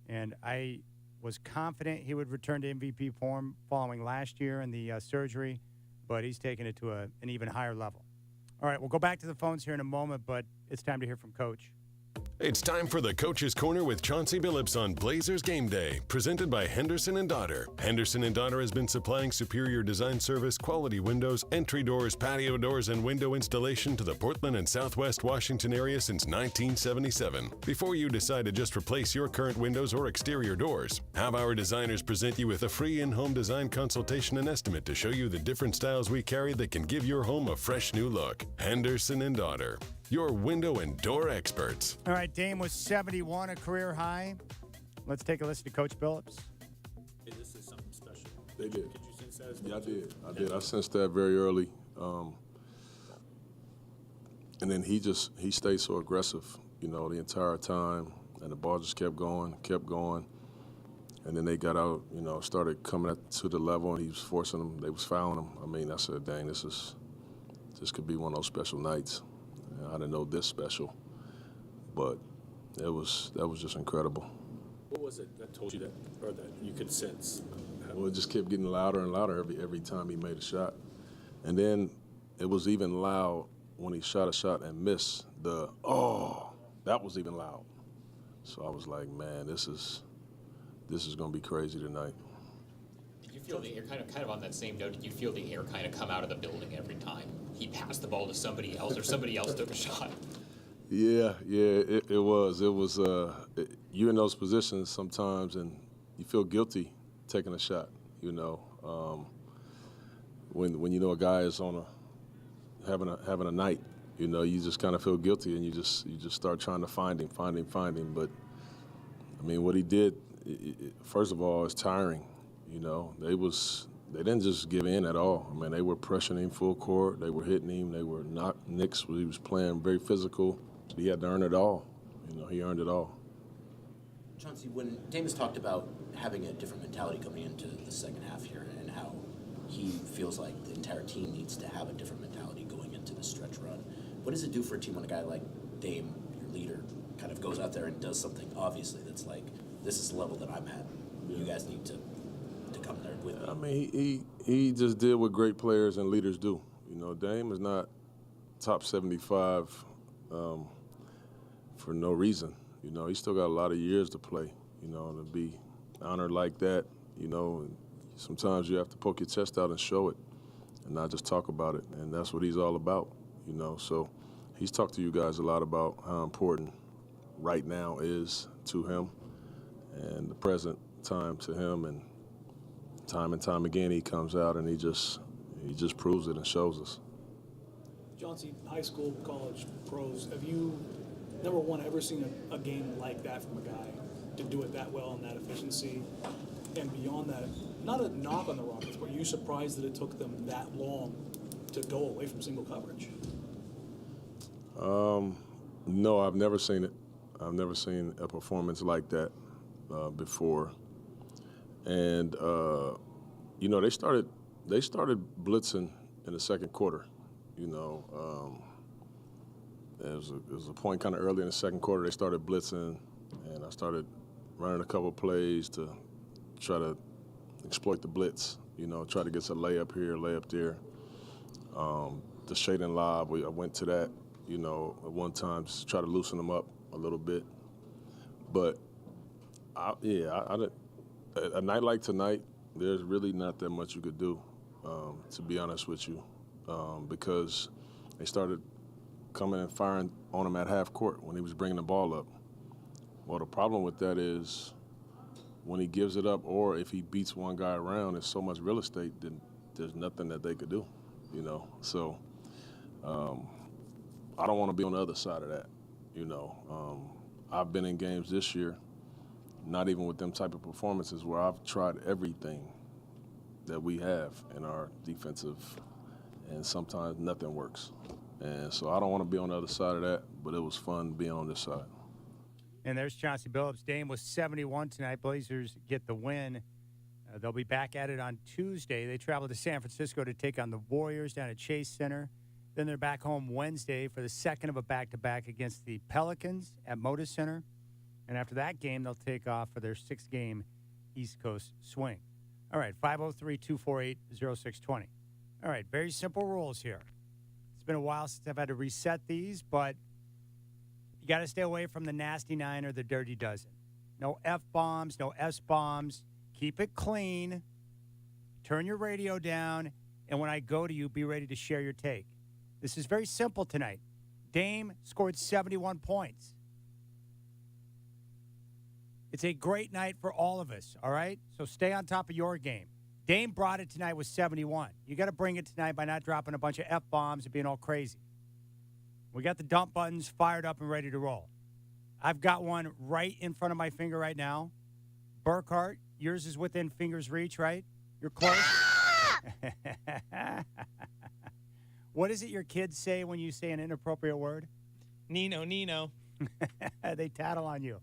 And I was confident he would return to MVP form following last year and the surgery, but he's taken it to an even higher level. All right, we'll go back to the phones here in a moment, but it's time to hear from Coach. It's time for the Coach's Corner with Chauncey Billups on Blazers Game Day, presented by Henderson & Daughter. Henderson & Daughter has been supplying superior design service, quality windows, entry doors, patio doors, and window installation to the Portland and Southwest Washington area since 1977. Before you decide to just replace your current windows or exterior doors, have our designers present you with a free in-home design consultation and estimate to show you the different styles we carry that can give your home a fresh new look. Henderson & Daughter, your window and door experts. All right, Dame was 71, a career high. Let's take a listen to Coach Billups. Hey, this is something special. They did. Did you sense that as Yeah, well? I did. I sensed that very early. And then he stayed so aggressive, the entire time. And the ball just kept going. And then they got out, started coming up to the level, and he was forcing them. They was fouling them. I mean, I said, dang, this could be one of those special nights. I didn't know this special, but that was just incredible. What was it that told you that, or that you could sense? Well, it just kept getting louder and louder every time he made a shot. And then it was even loud when he shot a shot and missed. That was even loud. So I was like, man, this is going to be crazy tonight. Did you feel the air kind of on that same note? Did you feel the air kind of come out of the building every time he passed the ball to somebody else or somebody else took a shot? Yeah, it was. It was you in those positions sometimes, and you feel guilty taking a shot. When you know a guy is having a night, you just kind of feel guilty, and you just start trying to find him. But I mean, what he did, first of all, is tiring. They didn't just give in at all. I mean, they were pressuring him full court. They were hitting him. They were not Knicks. He was playing very physical. He had to earn it all. He earned it all. Chauncey, when Dame's talked about having a different mentality coming into the second half here and how he feels like the entire team needs to have a different mentality going into the stretch run, what does it do for a team when a guy like Dame, your leader, kind of goes out there and does something obviously that's like, this is the level that I'm at. You guys need to come there with me. I mean, he just did what great players and leaders do. Dame is not top 75 for no reason. He still got a lot of years to play. To be honored like that, sometimes you have to poke your chest out and show it and not just talk about it. And that's what he's all about, So he's talked to you guys a lot about how important right now is to him and the present time to him, and time again he comes out and he just proves it and shows us. Chauncey, high school, college, pros, have you, number one, ever seen a game like that from a guy to do it that well and that efficiency? And beyond that, not a knock on the Rockets, but are you surprised that it took them that long to go away from single coverage? No, I've never seen it. I've never seen a performance like that. before, and they started blitzing in the second quarter. There was a point kind of early in the second quarter they started blitzing, and I started running a couple plays to try to exploit the blitz. Try to get a layup here, layup there. The shade and lob, I went to that, at one time, just try to loosen them up a little bit. But, a night like tonight, there's really not that much you could do, to be honest with you, because they started coming and firing on him at half court when he was bringing the ball up. Well, the problem with that is when he gives it up or if he beats one guy around, there's so much real estate, then there's nothing that they could do, So I don't want to be on the other side of that, I've been in games this year, not even with them type of performances, where I've tried everything that we have in our defensive, and sometimes nothing works. And so I don't want to be on the other side of that, but it was fun being on this side. And there's Chauncey Billups. Dame was 71 tonight. Blazers get the win. They'll be back at it on Tuesday. They travel to San Francisco to take on the Warriors down at Chase Center. Then they're back home Wednesday for the second of a back-to-back against the Pelicans at Moda Center. And after that game, they'll take off for their sixth-game East Coast swing. All right, 503-248-0620. All right, very simple rules here. It's been a while since I've had to reset these, but you got to stay away from the nasty nine or the dirty dozen. No F-bombs, no S-bombs. Keep it clean. Turn your radio down. And when I go to you, be ready to share your take. This is very simple tonight. Dame scored 71 points. It's a great night for all of us, all right? So stay on top of your game. Dame brought it tonight with 71. You got to bring it tonight by not dropping a bunch of F-bombs and being all crazy. We got the dump buttons fired up and ready to roll. I've got one right in front of my finger right now. Burkhart, yours is within finger's reach, right? You're close. What is it your kids say when you say an inappropriate word? Nino, Nino. They tattle on you.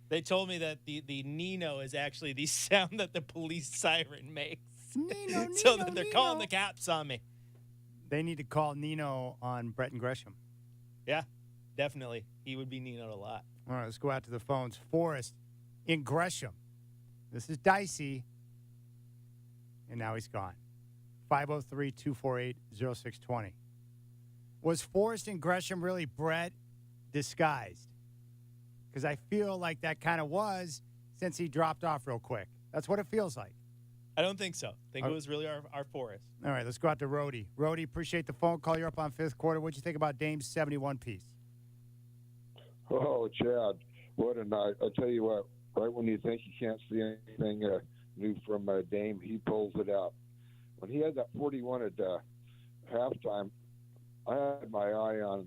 They told me that the Nino is actually the sound that the police siren makes. Nino, so Nino, that they're Nino. calling the cops on me. They need to call Nino on Brett and Gresham. Yeah, definitely. He would be Nino a lot. All right, let's go out to the phones. Forrest in Gresham. This is dicey. And now he's gone. 503-248-0620. Was Forrest in Gresham really Brett disguised? Because I feel like that kind of was since he dropped off real quick. That's what it feels like. I don't think so. I think it was really our Forrest. All right, let's go out to Rhodey. Rhodey, appreciate the phone call. You're up on fifth quarter. What'd you think about Dame's 71 piece? Oh, Chad, what a night. I'll tell you what, right when you think you can't see anything new from Dame, he pulls it out. When he had that 41 at halftime, I had my eye on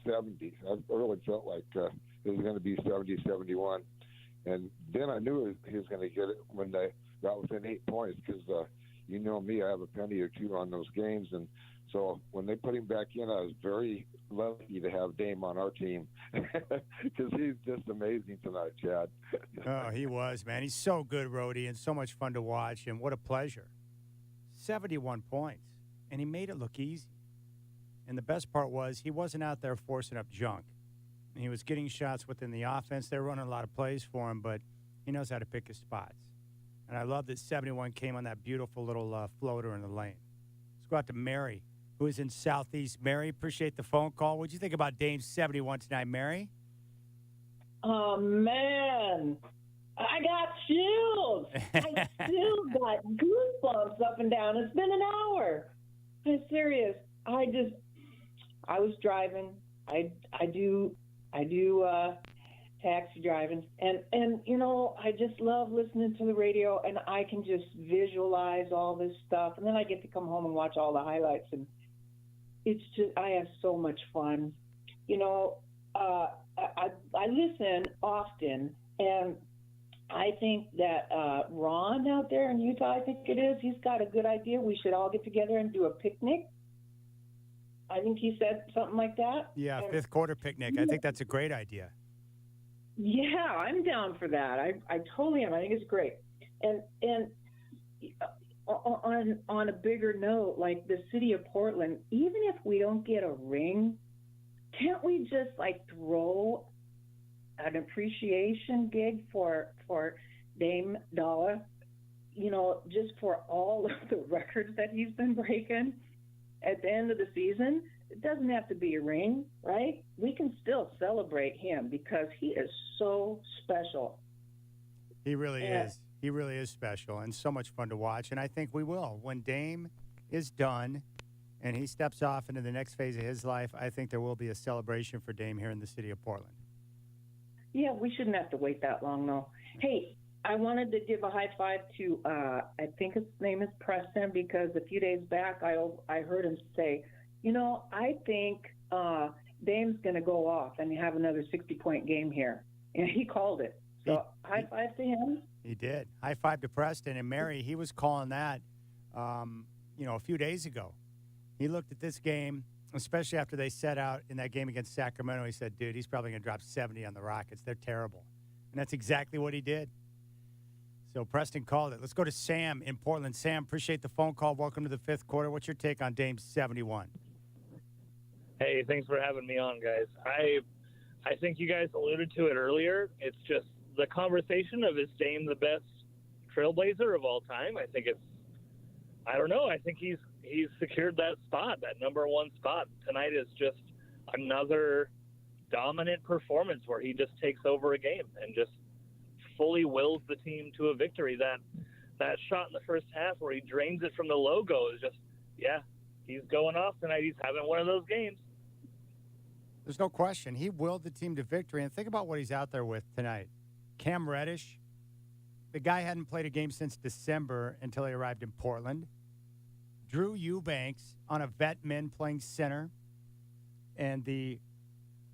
70. I really felt like it was going to be 70, 71. And then I knew he was going to get it when they got within 8 points because, you know me, I have a penny or two on those games. And so when they put him back in, I was very lucky to have Dame on our team because he's just amazing tonight, Chad. Oh, he was, man. He's so good, Rhodey, and so much fun to watch, and what a pleasure. 71 points, and he made it look easy. And the best part was he wasn't out there forcing up junk. And he was getting shots within the offense. They were running a lot of plays for him, but he knows how to pick his spots. And I love that 71 came on that beautiful little floater in the lane. Let's go out to Mary, who is in Southeast. Mary, appreciate the phone call. What'd you think about Dame's 71 tonight, Mary? Oh, man. I got chills. I still got goosebumps up and down. It's been an hour. I'm serious. I was driving. I do taxi driving, and you know, I just love listening to the radio, and I can just visualize all this stuff, and then I get to come home and watch all the highlights, and it's just, I have so much fun. You know, I listen often, and I think that Ron out there in Utah, I think it is, he's got a good idea. We should all get together and do a picnic. I think he said something like that. Yeah, fifth quarter picnic. I think that's a great idea. Yeah, I'm down for that. I totally am. I think it's great. And on a bigger note, like the city of Portland, even if we don't get a ring, can't we just like throw an appreciation gig for Dame Dalla? You know, just for all of the records that he's been breaking at the end of the season. It doesn't have to be a ring, right? We can still celebrate him because he is so special. He really is. He really is special and so much fun to watch. And I think we will. When Dame is done and he steps off into the next phase of his life, I think there will be a celebration for Dame here in the city of Portland. Yeah, we shouldn't have to wait that long, though. Hey, I wanted to give a high five to, I think his name is Preston, because a few days back I heard him say, you know, I think Dame's going to go off and have another 60-point game here. And he called it. So high five to him. He did. High five to Preston. And Mary, he was calling that, a few days ago. He looked at this game, especially after they set out in that game against Sacramento. He said, dude, he's probably going to drop 70 on the Rockets. They're terrible. And that's exactly what he did. So Preston called it. Let's go to Sam in Portland. Sam, appreciate the phone call. Welcome to the fifth quarter. What's your take on Dame's 71? Hey, thanks for having me on, guys. I think you guys alluded to it earlier. It's just the conversation of, is Dame the best trailblazer of all time? I think I don't know. I think he's secured that spot, that number one spot. Tonight is just another dominant performance where he just takes over a game and just fully wills the team to a victory. That shot in the first half where he drains it from the logo is just, he's going off tonight. He's having one of those games. There's no question. He willed the team to victory. And think about what he's out there with tonight. Cam Reddish, the guy hadn't played a game since December until he arrived in Portland. Drew Eubanks on a vet min playing center. And the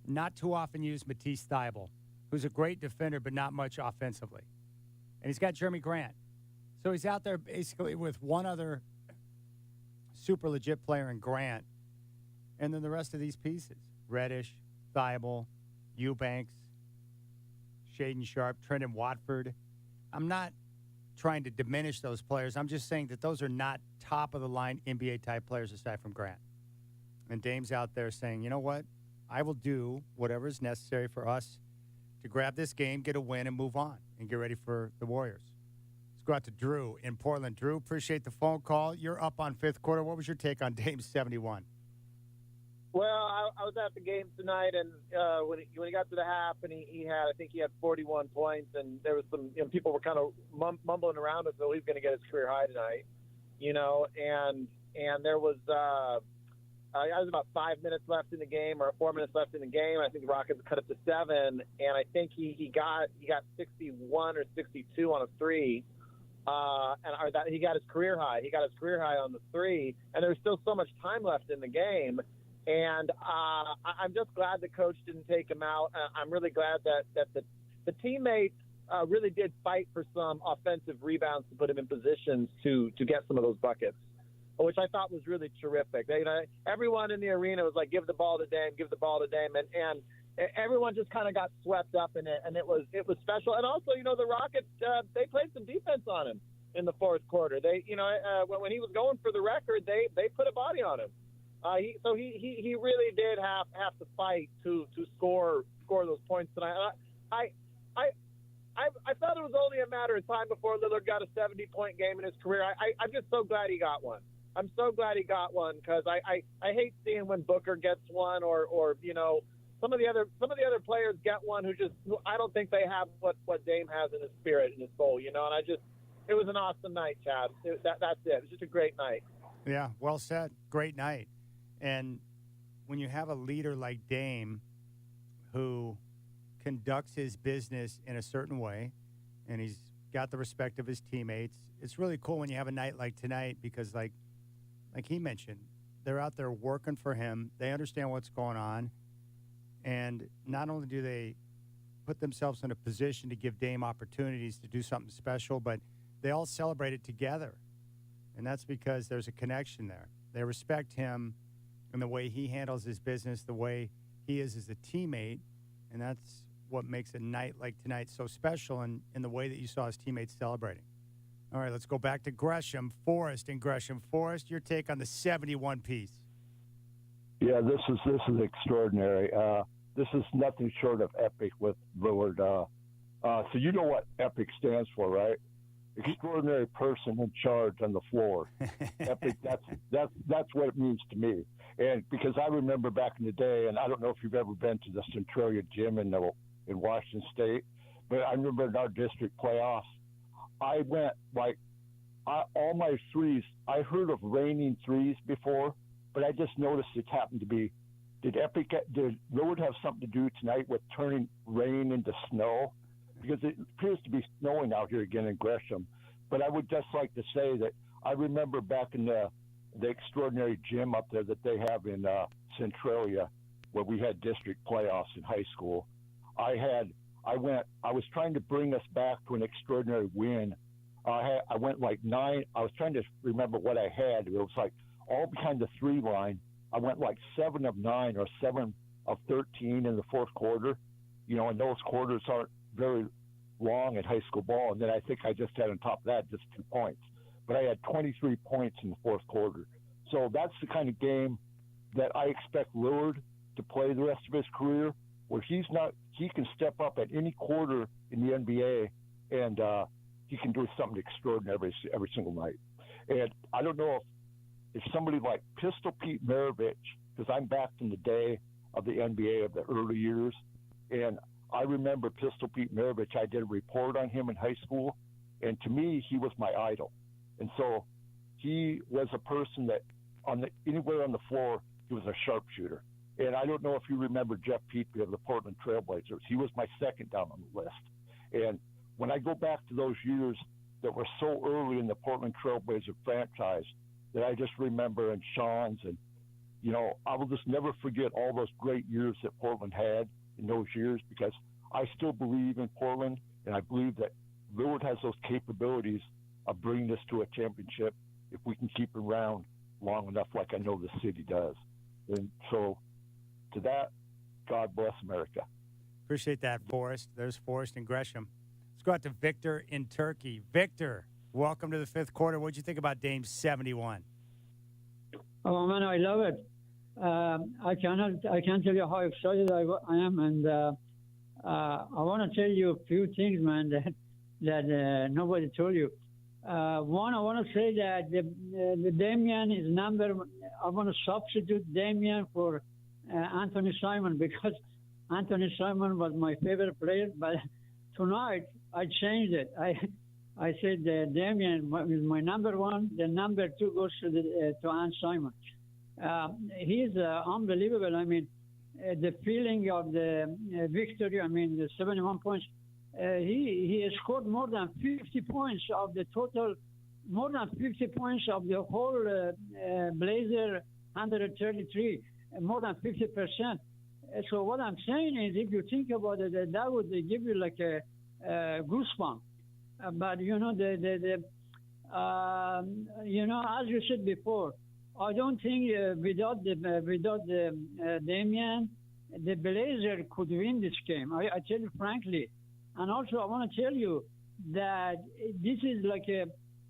not too often used Matisse Thybulle, who's a great defender but not much offensively. And he's got Jeremy Grant. So he's out there basically with one other super legit player in Grant. And then the rest of these pieces. Reddish, Thybulle, Eubanks, Shaden Sharp, Trenton Watford. I'm not trying to diminish those players. I'm just saying that those are not top-of-the-line NBA-type players aside from Grant. And Dame's out there saying, you know what? I will do whatever is necessary for us to grab this game, get a win, and move on and get ready for the Warriors. Let's go out to Drew in Portland. Drew, appreciate the phone call. You're up on fifth quarter. What was your take on Dame's 71? Well, I was at the game tonight, and when he got to the half, and he had 41 points, and there was some people were kind of mumbling around as though he's going to get his career high tonight, and there was about 5 minutes left in the game or 4 minutes left in the game. I think the Rockets cut it to 7, and I think he got 61 or 62 on a three. He got his career high. He got his career high on the three, and there was still so much time left in the game. And I'm just glad the coach didn't take him out. I'm really glad that the teammates really did fight for some offensive rebounds to put him in positions to get some of those buckets, which I thought was really terrific. Everyone in the arena was like, give the ball to Dame, give the ball to Dame. And everyone just kind of got swept up in it, and it was special. And also, the Rockets, they played some defense on him in the fourth quarter. They, when he was going for the record, they put a body on him. He really did have to fight to score those points tonight. I thought it was only a matter of time before Lillard got a 70-point game in his career. I'm just so glad he got one. I'm so glad he got one because I hate seeing when Booker gets one or some of the other players get one who I don't think they have what Dame has in his spirit and his soul. And it was an awesome night, Chad. That's it. It was just a great night. Yeah, well said. Great night. And when you have a leader like Dame who conducts his business in a certain way and he's got the respect of his teammates, it's really cool when you have a night like tonight because like he mentioned, they're out there working for him. They understand what's going on. And not only do they put themselves in a position to give Dame opportunities to do something special, but they all celebrate it together. And that's because there's a connection there. They respect him and the way he handles his business, the way he is as a teammate, and that's what makes a night like tonight so special and in the way that you saw his teammates celebrating. All right, let's go back to Gresham, Forrest, and Gresham. Forrest, your take on the 71 piece. Yeah, this is extraordinary. This is nothing short of epic with Lillard. So you know what epic stands for, right? Extraordinary person in charge on the floor. Epic. That's what it means to me. And because I remember back in the day, and I don't know if you've ever been to the Centralia gym in Washington State, but I remember in our district playoffs, I went all my threes. I heard of raining threes before, but I just noticed it happened to be. Did Lillard have something to do tonight with turning rain into snow? Because it appears to be snowing out here again in Gresham. But I would just like to say that I remember back in the extraordinary gym up there that they have in Centralia, where we had district playoffs in high school. I was trying to bring us back to an extraordinary win. I went like 9. I was trying to remember what I had. It was like all behind the 3 line. I went like 7 of 9 or 7 of 13 in the fourth quarter. You know, and those quarters aren't very long in high school ball. And then I think I just had on top of that just 2 points. But I had 23 points in the fourth quarter. So that's the kind of game that I expect Lillard to play the rest of his career, where he can step up at any quarter in the NBA and he can do something extraordinary every single night. And I don't know if somebody like Pistol Pete Maravich, because I'm back in the day of the NBA of the early years, and I remember Pistol Pete Maravich. I did a report on him in high school, and to me, he was my idol. And so he was a person that anywhere on the floor, he was a sharpshooter. And I don't know if you remember Jeff Petrie of the Portland Trailblazers. He was my second down on the list. And when I go back to those years that were so early in the Portland Trailblazer franchise, that I just remember, and Sean's, and, you know, I will just never forget all those great years that Portland had in those years, because I still believe in Portland, and I believe that Lillard has those capabilities of bringing us to a championship if we can keep him around long enough, like I know the city does. And so to that, God bless America. Appreciate that, Forrest. There's Forrest and Gresham. Let's go out to Victor in Turkey. Victor, welcome to the fifth quarter. What'd you think about Dame's 71? Oh, man, I love it. I can't tell you how excited I am, and I want to tell you a few things, man, that nobody told you. One, I want to say that the Damian is I want to substitute Damian for Anthony Simon, because Anthony Simon was my favorite player, but tonight I changed it. I said Damian is my number one. The number 2 goes to Ant Simon. He's unbelievable. I mean, the feeling of the victory. I mean, the 71 points. He has scored more than 50 points of the total, more than 50 points of the whole Blazer 133, more than 50%. So what I'm saying is, if you think about it, that would give you like a goosebump. But you know, you know, as you said before, I don't think without Damian, the Blazer could win this game. I tell you frankly. And also, I want to tell you that this is like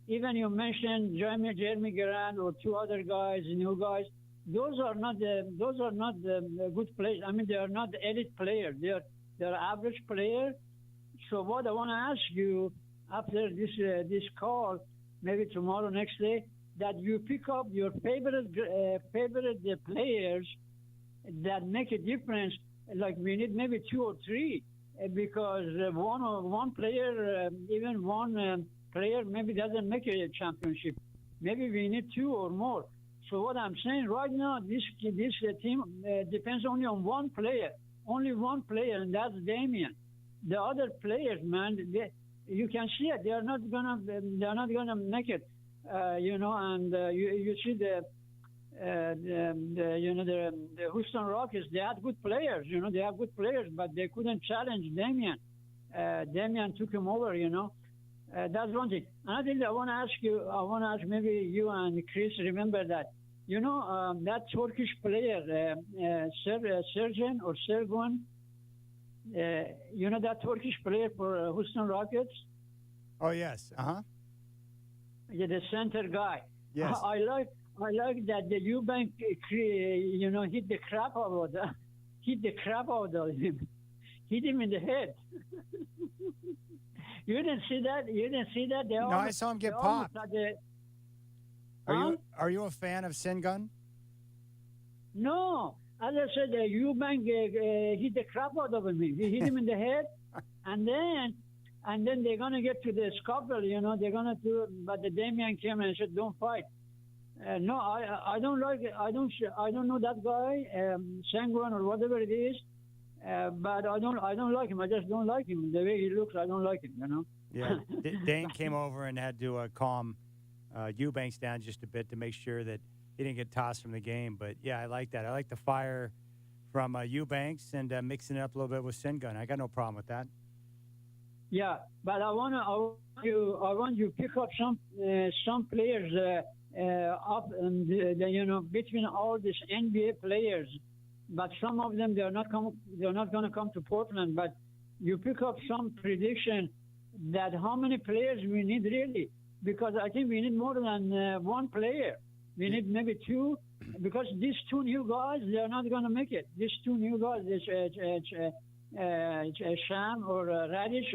even you mentioned Jeremy Grant or 2 other guys, new guys. Those are not the good players. I mean, they are not the elite players. They're average players. So what I want to ask you after this call, maybe tomorrow, next day, that you pick up your favorite players that make a difference. Like we need maybe 2 or 3. Because one player, even one player, maybe doesn't make a championship. Maybe we need 2 or more. So what I'm saying right now, this team depends only on one player, and that's Damian. The other players, man, you can see it. They're not gonna make it. You know, and you see the Houston Rockets, they had good players, you know, but they couldn't challenge Damian. Damian took him over, you know. That's one thing. Another thing I want to ask maybe you and Chris, remember that, you know, that Turkish player, Sergen or Sergun, You know that Turkish player for Houston Rockets? Oh yes. Yeah, the center guy. Yes. I like that the Eubank, hit the crap out of him. Hit the crap out of him. Hit him in the head. You didn't see that? You didn't see that? No, I saw him get popped. Are you a fan of Sengun? No. As I said, Eubank hit the crap out of him. He hit him in the head, and then they're gonna get to the scuffle. They're gonna do. But the Damian came and said, "Don't fight." No, I don't like it. I don't know that guy, Sengun or whatever it is. But I don't like him. I just don't like him. The way he looks, I don't like him. Yeah. Dame came over and had to calm Eubanks down just a bit to make sure that he didn't get tossed from the game. But yeah, I like that. I like the fire from Eubanks and mixing it up a little bit with Sengun. I got no problem with that. Yeah, but I want you to pick up some players up and between all these NBA players. But some of them they're not going to come to Portland. But you pick up some prediction that how many players we need really, because I think we need more than one player. We need maybe two, because these two new guys they're not going to make it. These two new guys, Sham or Reddish,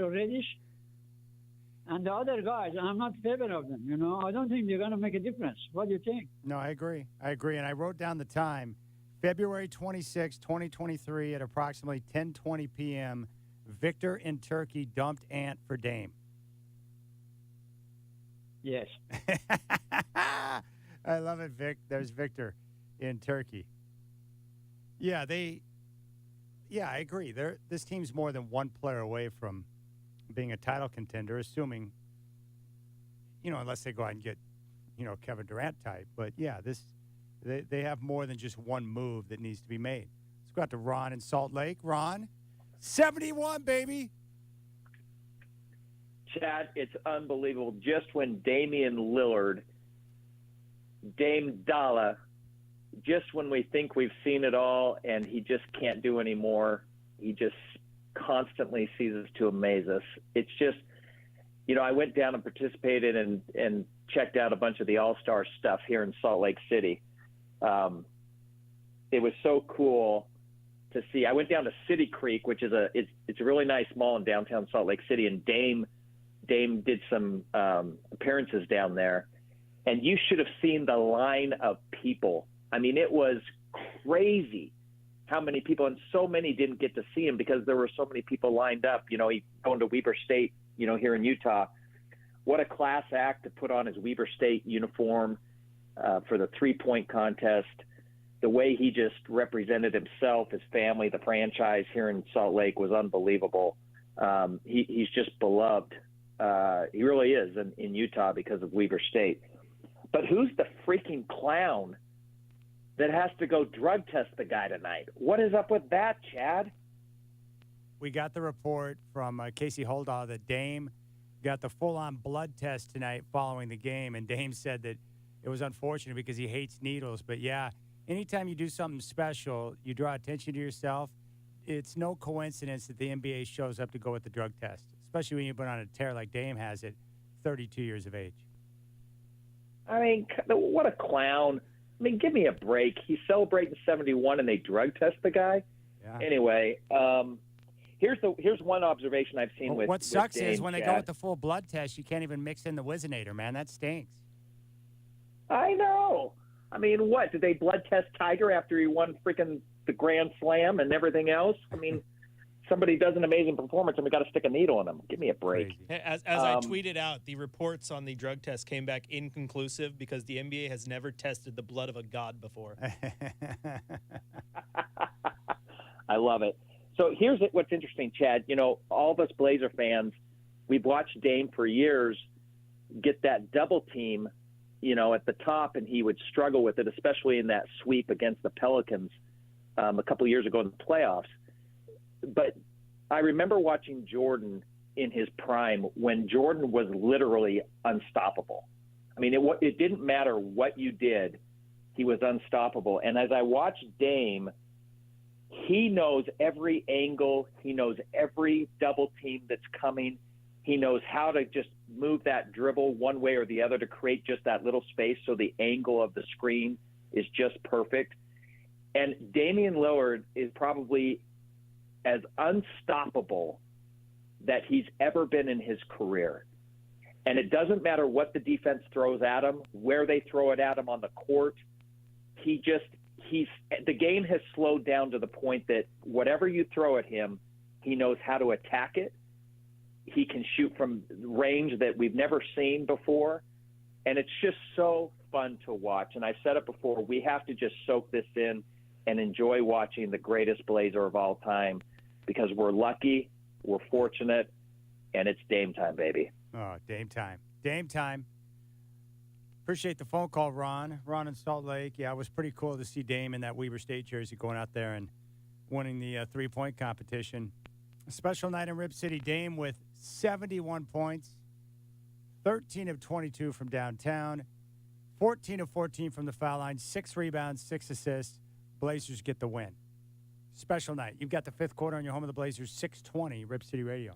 and the other guys, I'm not in favor of them. I don't think they're going to make a difference. What do you think? No, I agree. And I wrote down the time. February 26, 2023 at approximately 10:20 p.m., Victor in Turkey dumped Ant for Dame. Yes. I love it, Vic. There's Victor in Turkey. Yeah, I agree. This team's more than one player away from being a title contender, assuming, unless they go out and get, Kevin Durant type. But yeah, They have more than just one move that needs to be made. Let's go out to Ron in Salt Lake. Ron, 71, baby. Chad, it's unbelievable. Just when Damian Lillard, Dame Dalla, just when we think we've seen it all and he just can't do anymore, he just constantly ceases to amaze us. It's just, I went down and participated and checked out a bunch of the All-Star stuff here in Salt Lake City. It was so cool to see. I went down to City Creek, which is it's a really nice mall in downtown Salt Lake City, and Dame did some appearances down there, and you should have seen the line of people. I mean, it was crazy how many people, and so many didn't get to see him because there were so many people lined up. He going to Weber State, here in Utah. What a class act to put on his Weber State uniform for the three-point contest. The way he just represented himself, his family, the franchise here in Salt Lake was unbelievable. He's just beloved. He really is in Utah because of Weber State. But who's the freaking clown that has to go drug test the guy tonight? What is up with that, Chad? We got the report from Casey Holdahl that Dame got the full-on blood test tonight following the game, and Dame said that it was unfortunate because he hates needles. But, yeah, anytime you do something special, you draw attention to yourself. It's no coincidence that the NBA shows up to go with the drug test, especially when you've been on a tear like Dame has at 32 years of age. I mean, what a clown. I mean, give me a break. He's celebrating 71 and they drug test the guy? Yeah. Anyway, here's one observation I've seen with what sucks with Dame, is when they Chad. go with the full blood test, you can't even mix in the Whizzinator, man. That stinks. I know. I mean, what? Did they blood test Tiger after he won freaking the Grand Slam and everything else? I mean, somebody does an amazing performance and we got to stick a needle in them. Give me a break. As I tweeted out, the reports on the drug test came back inconclusive because the NBA has never tested the blood of a god before. I love it. So here's what's interesting, Chad. All of us Blazer fans, we've watched Dame for years get that double team, at the top, and he would struggle with it, especially in that sweep against the Pelicans a couple of years ago in the playoffs. But I remember watching Jordan in his prime when Jordan was literally unstoppable. I mean, it didn't matter what you did, he was unstoppable. And as I watched Dame, he knows every angle. He knows every double team that's coming. He knows how to just move that dribble one way or the other to create just that little space so the angle of the screen is just perfect. And Damian Lillard is probably as unstoppable that he's ever been in his career. And it doesn't matter what the defense throws at him, where they throw it at him on the court. The game has slowed down to the point that whatever you throw at him, he knows how to attack it. He can shoot from range that we've never seen before. And it's just so fun to watch. And I said it before, we have to just soak this in and enjoy watching the greatest Blazer of all time, because we're lucky, we're fortunate, and it's Dame time, baby. Oh, Dame time. Dame time. Appreciate the phone call, Ron. Ron in Salt Lake. Yeah, it was pretty cool to see Dame in that Weber State jersey going out there and winning the three-point competition. A special night in Rip City. Dame with 71 points, 13 of 22 from downtown, 14 of 14 from the foul line, 6 rebounds, 6 assists. Blazers get the win. Special night. You've got the fifth quarter on your home of the Blazers, 620 Rip City Radio.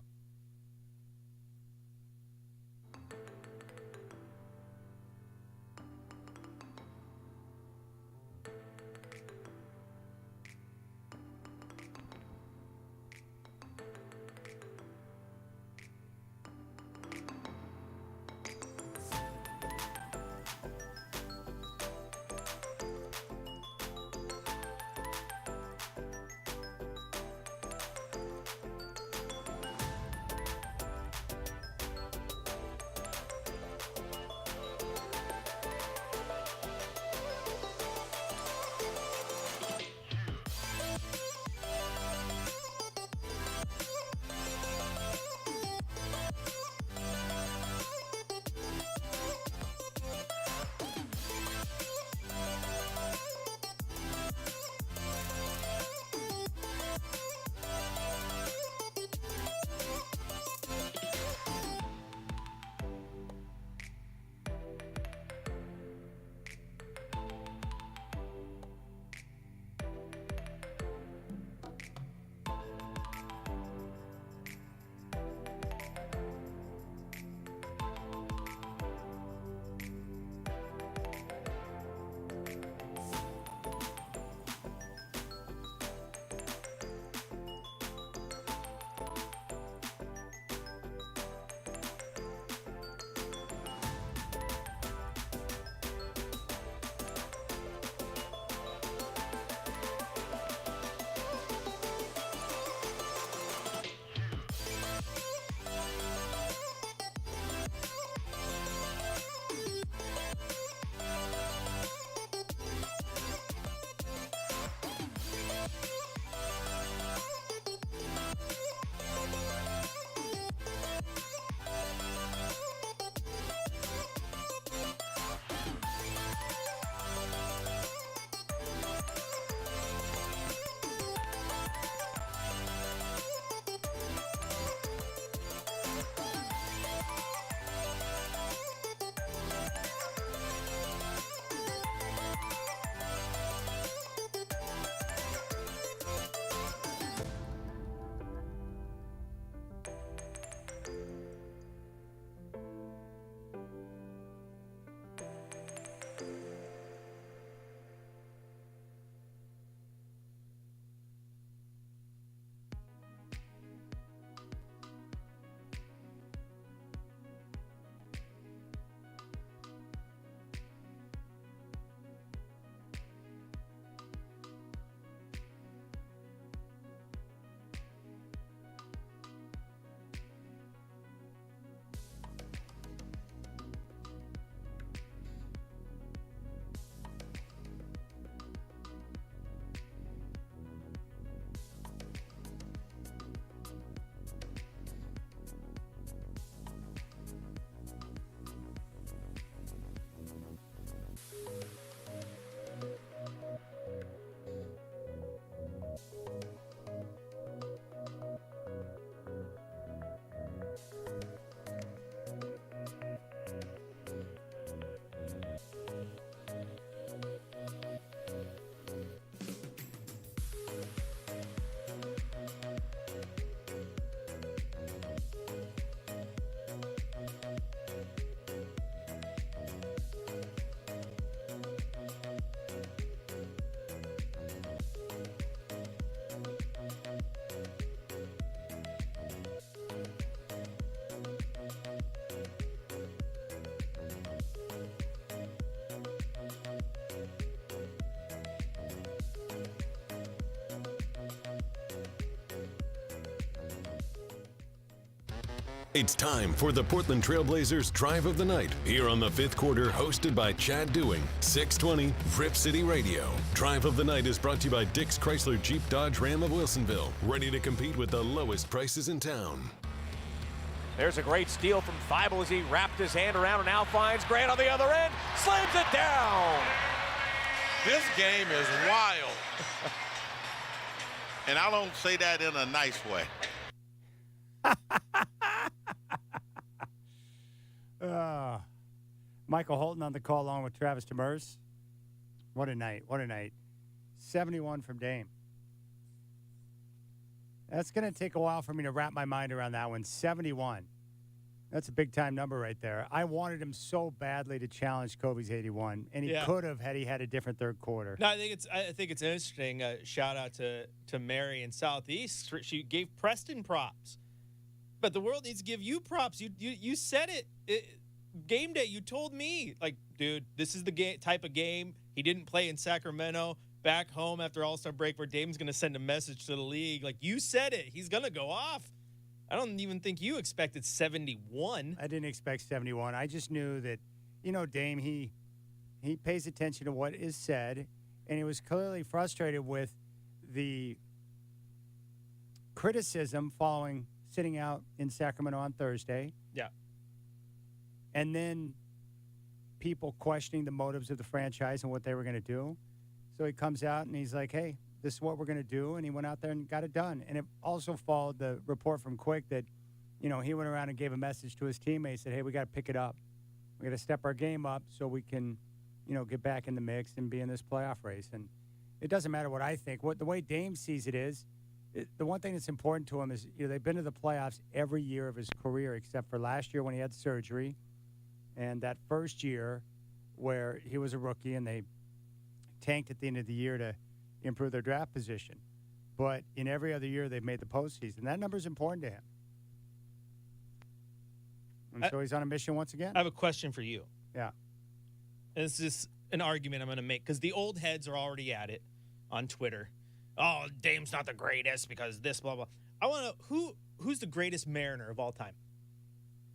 It's time for the Portland Trailblazers Drive of the Night here on the fifth quarter, hosted by Chad Dewing, 620 Rip City Radio. Drive of the Night is brought to you by Dick's Chrysler Jeep Dodge Ram of Wilsonville, ready to compete with the lowest prices in town. There's a great steal from Thibault as he wrapped his hand around and now finds Grant on the other end, slams it down. This game is wild. And I don't say that in a nice way. Michael Holton on the call along with Travis Demers. What a night. What a night. 71 from Dame. That's going to take a while for me to wrap my mind around that one. 71. That's a big-time number right there. I wanted him so badly to challenge Kobe's 81, and he could have had he had a different third quarter. No, I think it's interesting. Shout out to Mary in Southeast. She gave Preston props, but the world needs to give you props. You said it. Game day, you told me, like, dude, this is the type of game. He didn't play in Sacramento. Back home after All-Star break where Dame's going to send a message to the league. Like, you said it. He's going to go off. I don't even think you expected 71. I didn't expect 71. I just knew that, Dame, he pays attention to what is said, and he was clearly frustrated with the criticism following sitting out in Sacramento on Thursday. Yeah. And then people questioning the motives of the franchise and what they were going to do. So he comes out and he's like, hey, this is what we're going to do. And he went out there and got it done. And it also followed the report from Quick that, he went around and gave a message to his teammates, said, hey, we got to pick it up. We got to step our game up so we can, get back in the mix and be in this playoff race. And it doesn't matter what I think. The way Dame sees it is, the one thing that's important to him is, they've been to the playoffs every year of his career except for last year when he had surgery. And that first year where he was a rookie and they tanked at the end of the year to improve their draft position. But in every other year, they've made the postseason. That number is important to him. And so he's on a mission once again. I have a question for you. Yeah. And this is an argument I'm going to make because the old heads are already at it on Twitter. Oh, Dame's not the greatest because this, blah, blah. I want to know who's the greatest Mariner of all time?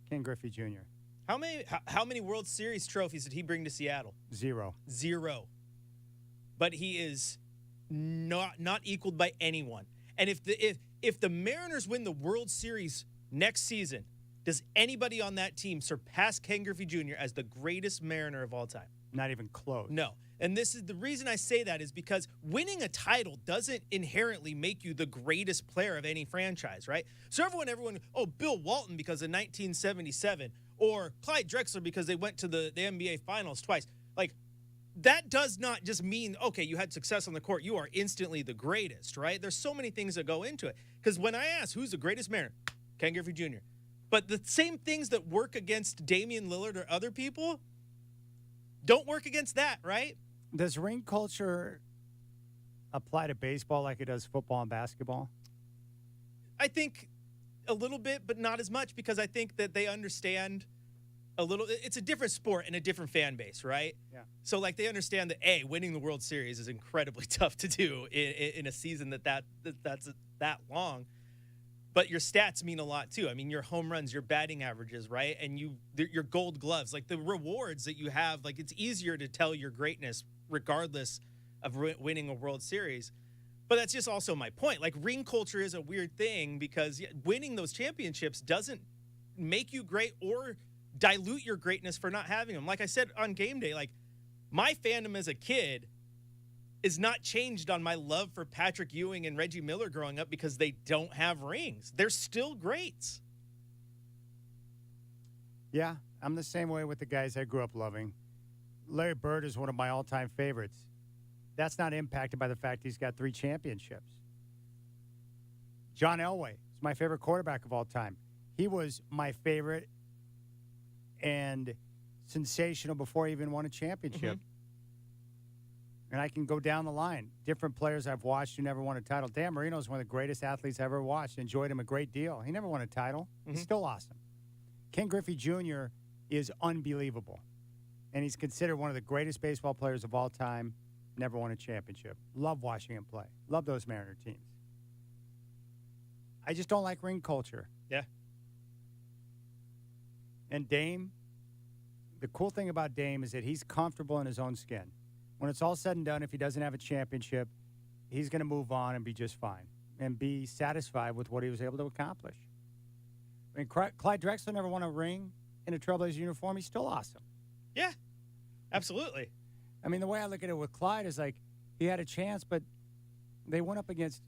Ken Griffey Jr. How many World Series trophies did he bring to Seattle? 0. But he is not equaled by anyone. And if the Mariners win the World Series next season, does anybody on that team surpass Ken Griffey Jr. as the greatest Mariner of all time? Not even close. No. And this is the reason I say that is because winning a title doesn't inherently make you the greatest player of any franchise, right? So everyone, Bill Walton because of 1977, or Clyde Drexler because they went to the NBA Finals twice. Like, that does not just mean, okay, you had success on the court, you are instantly the greatest, right? There's so many things that go into it. Because when I ask who's the greatest Mariner, Ken Griffey Jr. But the same things that work against Damian Lillard or other people don't work against that, right? Does ring culture apply to baseball like it does football and basketball? I think a little bit, but not as much because I think that they understand a little. It's a different sport and a different fan base, right? Yeah. So, like, they understand that, winning the World Series is incredibly tough to do in a season that's that long. But your stats mean a lot, too. I mean, your home runs, your batting averages, right? And your gold gloves, like the rewards that you have, like it's easier to tell your greatness regardless of winning a World Series. But that's just also my point. Like, ring culture is a weird thing because winning those championships doesn't make you great or dilute your greatness for not having them. Like I said on game day, like my fandom as a kid is not changed on my love for Patrick Ewing and Reggie Miller growing up because they don't have rings. They're still greats. Yeah, I'm the same way with the guys I grew up loving. Larry Bird is one of my all-time favorites. That's not impacted by the fact he's got 3 championships. John Elway is my favorite quarterback of all time. He was my favorite and sensational before he even won a championship. And I can go down the line. Different players I've watched who never won a title. Dan Marino is one of the greatest athletes I ever watched. Enjoyed him a great deal. He never won a title. He's still awesome. Ken Griffey Jr. is unbelievable. And he's considered one of the greatest baseball players of all time. Never won a championship. Love watching him play. Love those Mariner teams. I just don't like ring culture. Yeah. And Dame, the cool thing about Dame is that he's comfortable in his own skin. When it's all said and done, if he doesn't have a championship, he's going to move on and be just fine and be satisfied with what he was able to accomplish. I mean, Clyde Drexler never won a ring in a Trailblazer uniform. He's still awesome. Yeah, absolutely. I mean, the way I look at it with Clyde is like he had a chance, but they went up against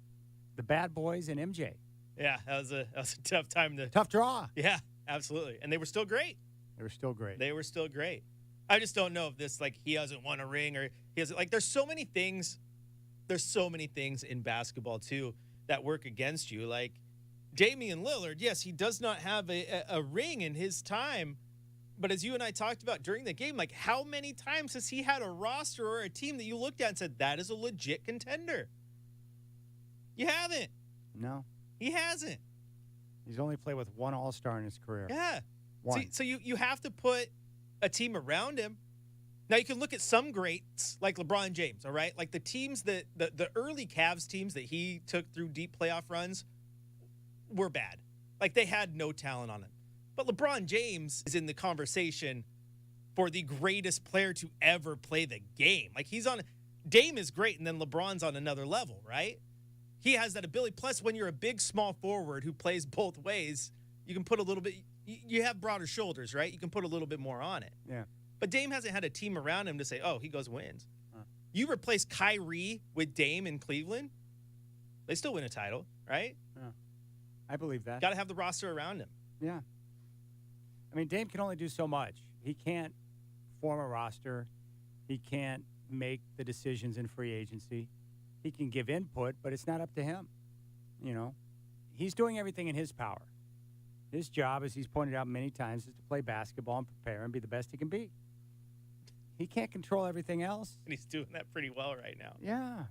the Bad Boys and MJ. Yeah, that was a tough time to. Tough draw. Yeah, absolutely. And they were still great. They were still great. They were still great. I just don't know if this, like, he hasn't won a ring or he hasn't, like, there's so many things in basketball, too, that work against you. Like, Damian Lillard, yes, he does not have a ring in his time. But as you and I talked about during the game, like, how many times has he had a roster or a team that you looked at and said, that is a legit contender? You haven't. No. He hasn't. He's only played with one All-Star in his career. Yeah. One. So you have to put a team around him. Now, you can look at some greats like LeBron James, all right? Like the teams that the early Cavs teams that he took through deep playoff runs were bad. Like they had no talent on it. But LeBron James is in the conversation for the greatest player to ever play the game. Like Dame is great, and then LeBron's on another level, right? He has that ability. Plus, when you're a big, small forward who plays both ways, you can put a little bit, you have broader shoulders, right? You can put a little bit more on it. Yeah. But Dame hasn't had a team around him to say, oh, he goes wins. You replace Kyrie with Dame in Cleveland, they still win a title, right? Yeah. I believe that. Got to have the roster around him. Yeah. I mean, Dame can only do so much. He can't form a roster. He can't make the decisions in free agency. He can give input, but it's not up to him. You know, he's doing everything in his power. His job, as he's pointed out many times, is to play basketball and prepare and be the best he can be. He can't control everything else. And he's doing that pretty well right now. Yeah.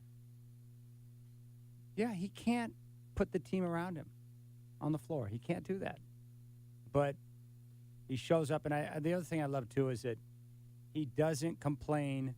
Yeah, he can't put the team around him on the floor. He can't do that. But he shows up, and the other thing I love, too, is that he doesn't complain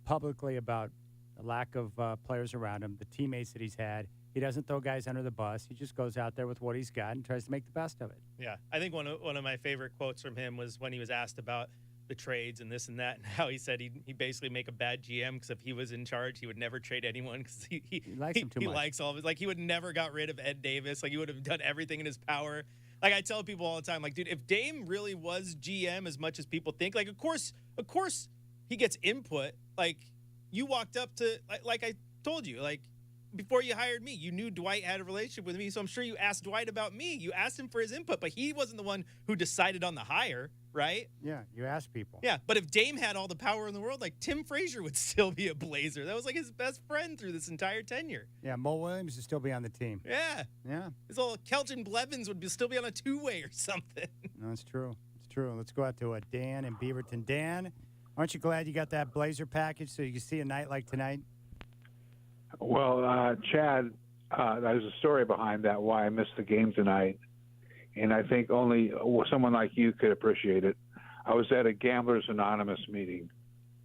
publicly about the lack of players around him, the teammates that he's had. He doesn't throw guys under the bus. He just goes out there with what he's got and tries to make the best of it. Yeah, I think one of my favorite quotes from him was when he was asked about the trades and this and that, and how he said he basically make a bad GM because if he was in charge, he would never trade anyone because he likes him too much. He likes all of it. Like, he would never got rid of Ed Davis. Like, he would have done everything in his power. Like, I tell people all the time, like, dude, if Dame really was GM as much as people think, like, of course he gets input. Like, you walked up to, like I told you, like, before you hired me, you knew Dwight had a relationship with me, so I'm sure you asked Dwight about me. You asked him for his input, but he wasn't the one who decided on the hire, right? Yeah, you asked people. Yeah, but if Dame had all the power in the world, like, Tim Frazier would still be a Blazer. That was, like, his best friend through this entire tenure. Yeah, Mo Williams would still be on the team. Yeah. Yeah. His old Kelton Blevins would still be on a two-way or something. No, it's true. It's true. Let's go out to Dan in Beaverton. Dan, aren't you glad you got that Blazer package so you can see a night like tonight? Well, Chad, there's a story behind that, why I missed the game tonight. And I think only someone like you could appreciate it. I was at a Gamblers Anonymous meeting.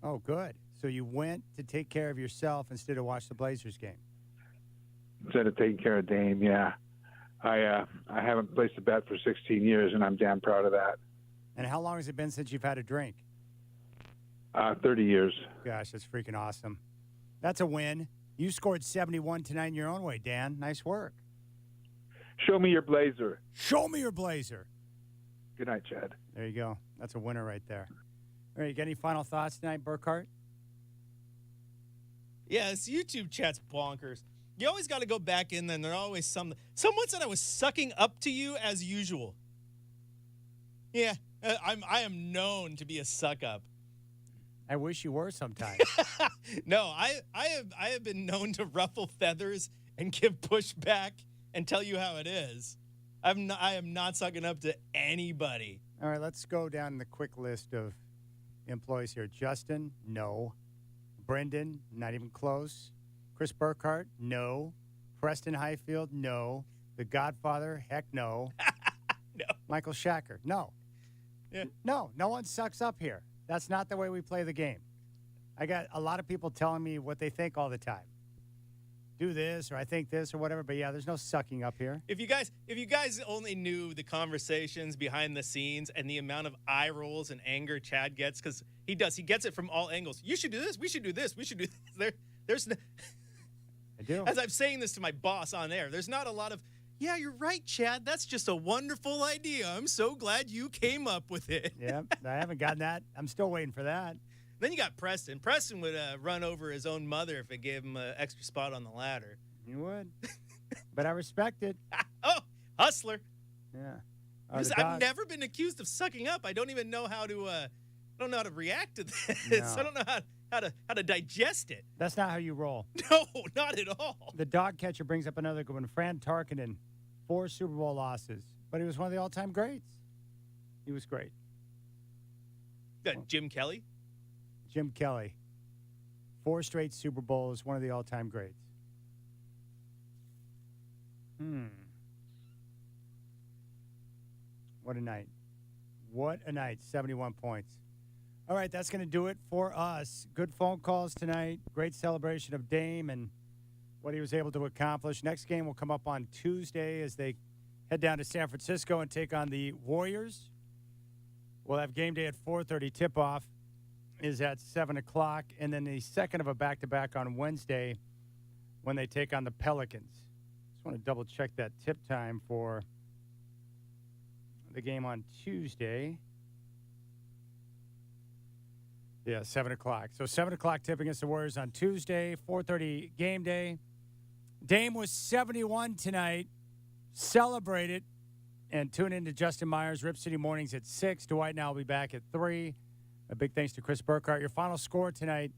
Oh, good. So you went to take care of yourself instead of watch the Blazers game. Instead of taking care of Dame, yeah. I haven't placed a bet for 16 years, and I'm damn proud of that. And how long has it been since you've had a drink? 30 years. Gosh, that's freaking awesome. That's a win. You scored 71 tonight in your own way, Dan. Nice work. Show me your Blazer. Show me your Blazer. Good night, Chad. There you go. That's a winner right there. All right, you got any final thoughts tonight, Burkhart? Yeah, this YouTube chat's bonkers. You always got to go back in there, and there's always someone said I was sucking up to you as usual. Yeah, I am known to be a suck up. I wish you were sometimes. No, I have been known to ruffle feathers and give pushback and tell you how it is. I am not sucking up to anybody. All right, let's go down the quick list of employees here. Justin, no. Brendan, not even close. Chris Burkhart, no. Preston Highfield, no. The Godfather, heck no. No. Michael Shacker, no. Yeah. No one sucks up here. That's not the way we play the game. I got a lot of people telling me what they think all the time. do this or I think this or whatever. But yeah, there's no sucking up here. If you guys only knew the conversations behind the scenes and the amount of eye rolls and anger Chad gets, because he gets it from all angles. You should do this. We should do this. We should do this. There's no, I do. As I'm saying this to my boss on air, there's not a lot of, yeah, you're right, Chad. That's just a wonderful idea. I'm so glad you came up with it. Yeah, I haven't gotten that. I'm still waiting for that. Then you got Preston. Preston would run over his own mother if it gave him an extra spot on the ladder. You would. But I respect it. Oh, hustler. Yeah. I've never been accused of sucking up. I don't even know how to. I don't know how to react to this. No. I don't know how to digest it. That's not how you roll. No, not at all. The dog catcher brings up another good one. Fran Tarkenton, 4 Super Bowl losses, but he was one of the all-time greats. He was great. Jim Kelly. Jim Kelly, 4 straight Super Bowls, one of the all-time greats. What a night. What a night, 71 points. All right, that's going to do it for us. Good phone calls tonight. Great celebration of Dame and what he was able to accomplish. Next game will come up on Tuesday as they head down to San Francisco and take on the Warriors. We'll have game day at 4:30. Tip-off is at 7 o'clock, and then the second of a back-to-back on Wednesday when they take on the Pelicans. Just want to double-check that tip time for the game on Tuesday. Yeah, 7 o'clock. So 7 o'clock tip against the Warriors on Tuesday, 4:30 game day. Dame was 71 tonight. Celebrate it. And tune in to Justin Myers, Rip City Mornings at 6. Dwight and I will be back at 3. A big thanks to Chris Burkhart. Your final score tonight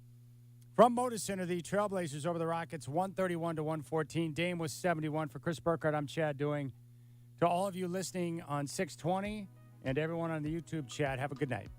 from Moda Center, the Trailblazers over the Rockets, 131-114. Dame was 71. For Chris Burkhart, I'm Chad Doing. To all of you listening on 620 and everyone on the YouTube chat, have a good night.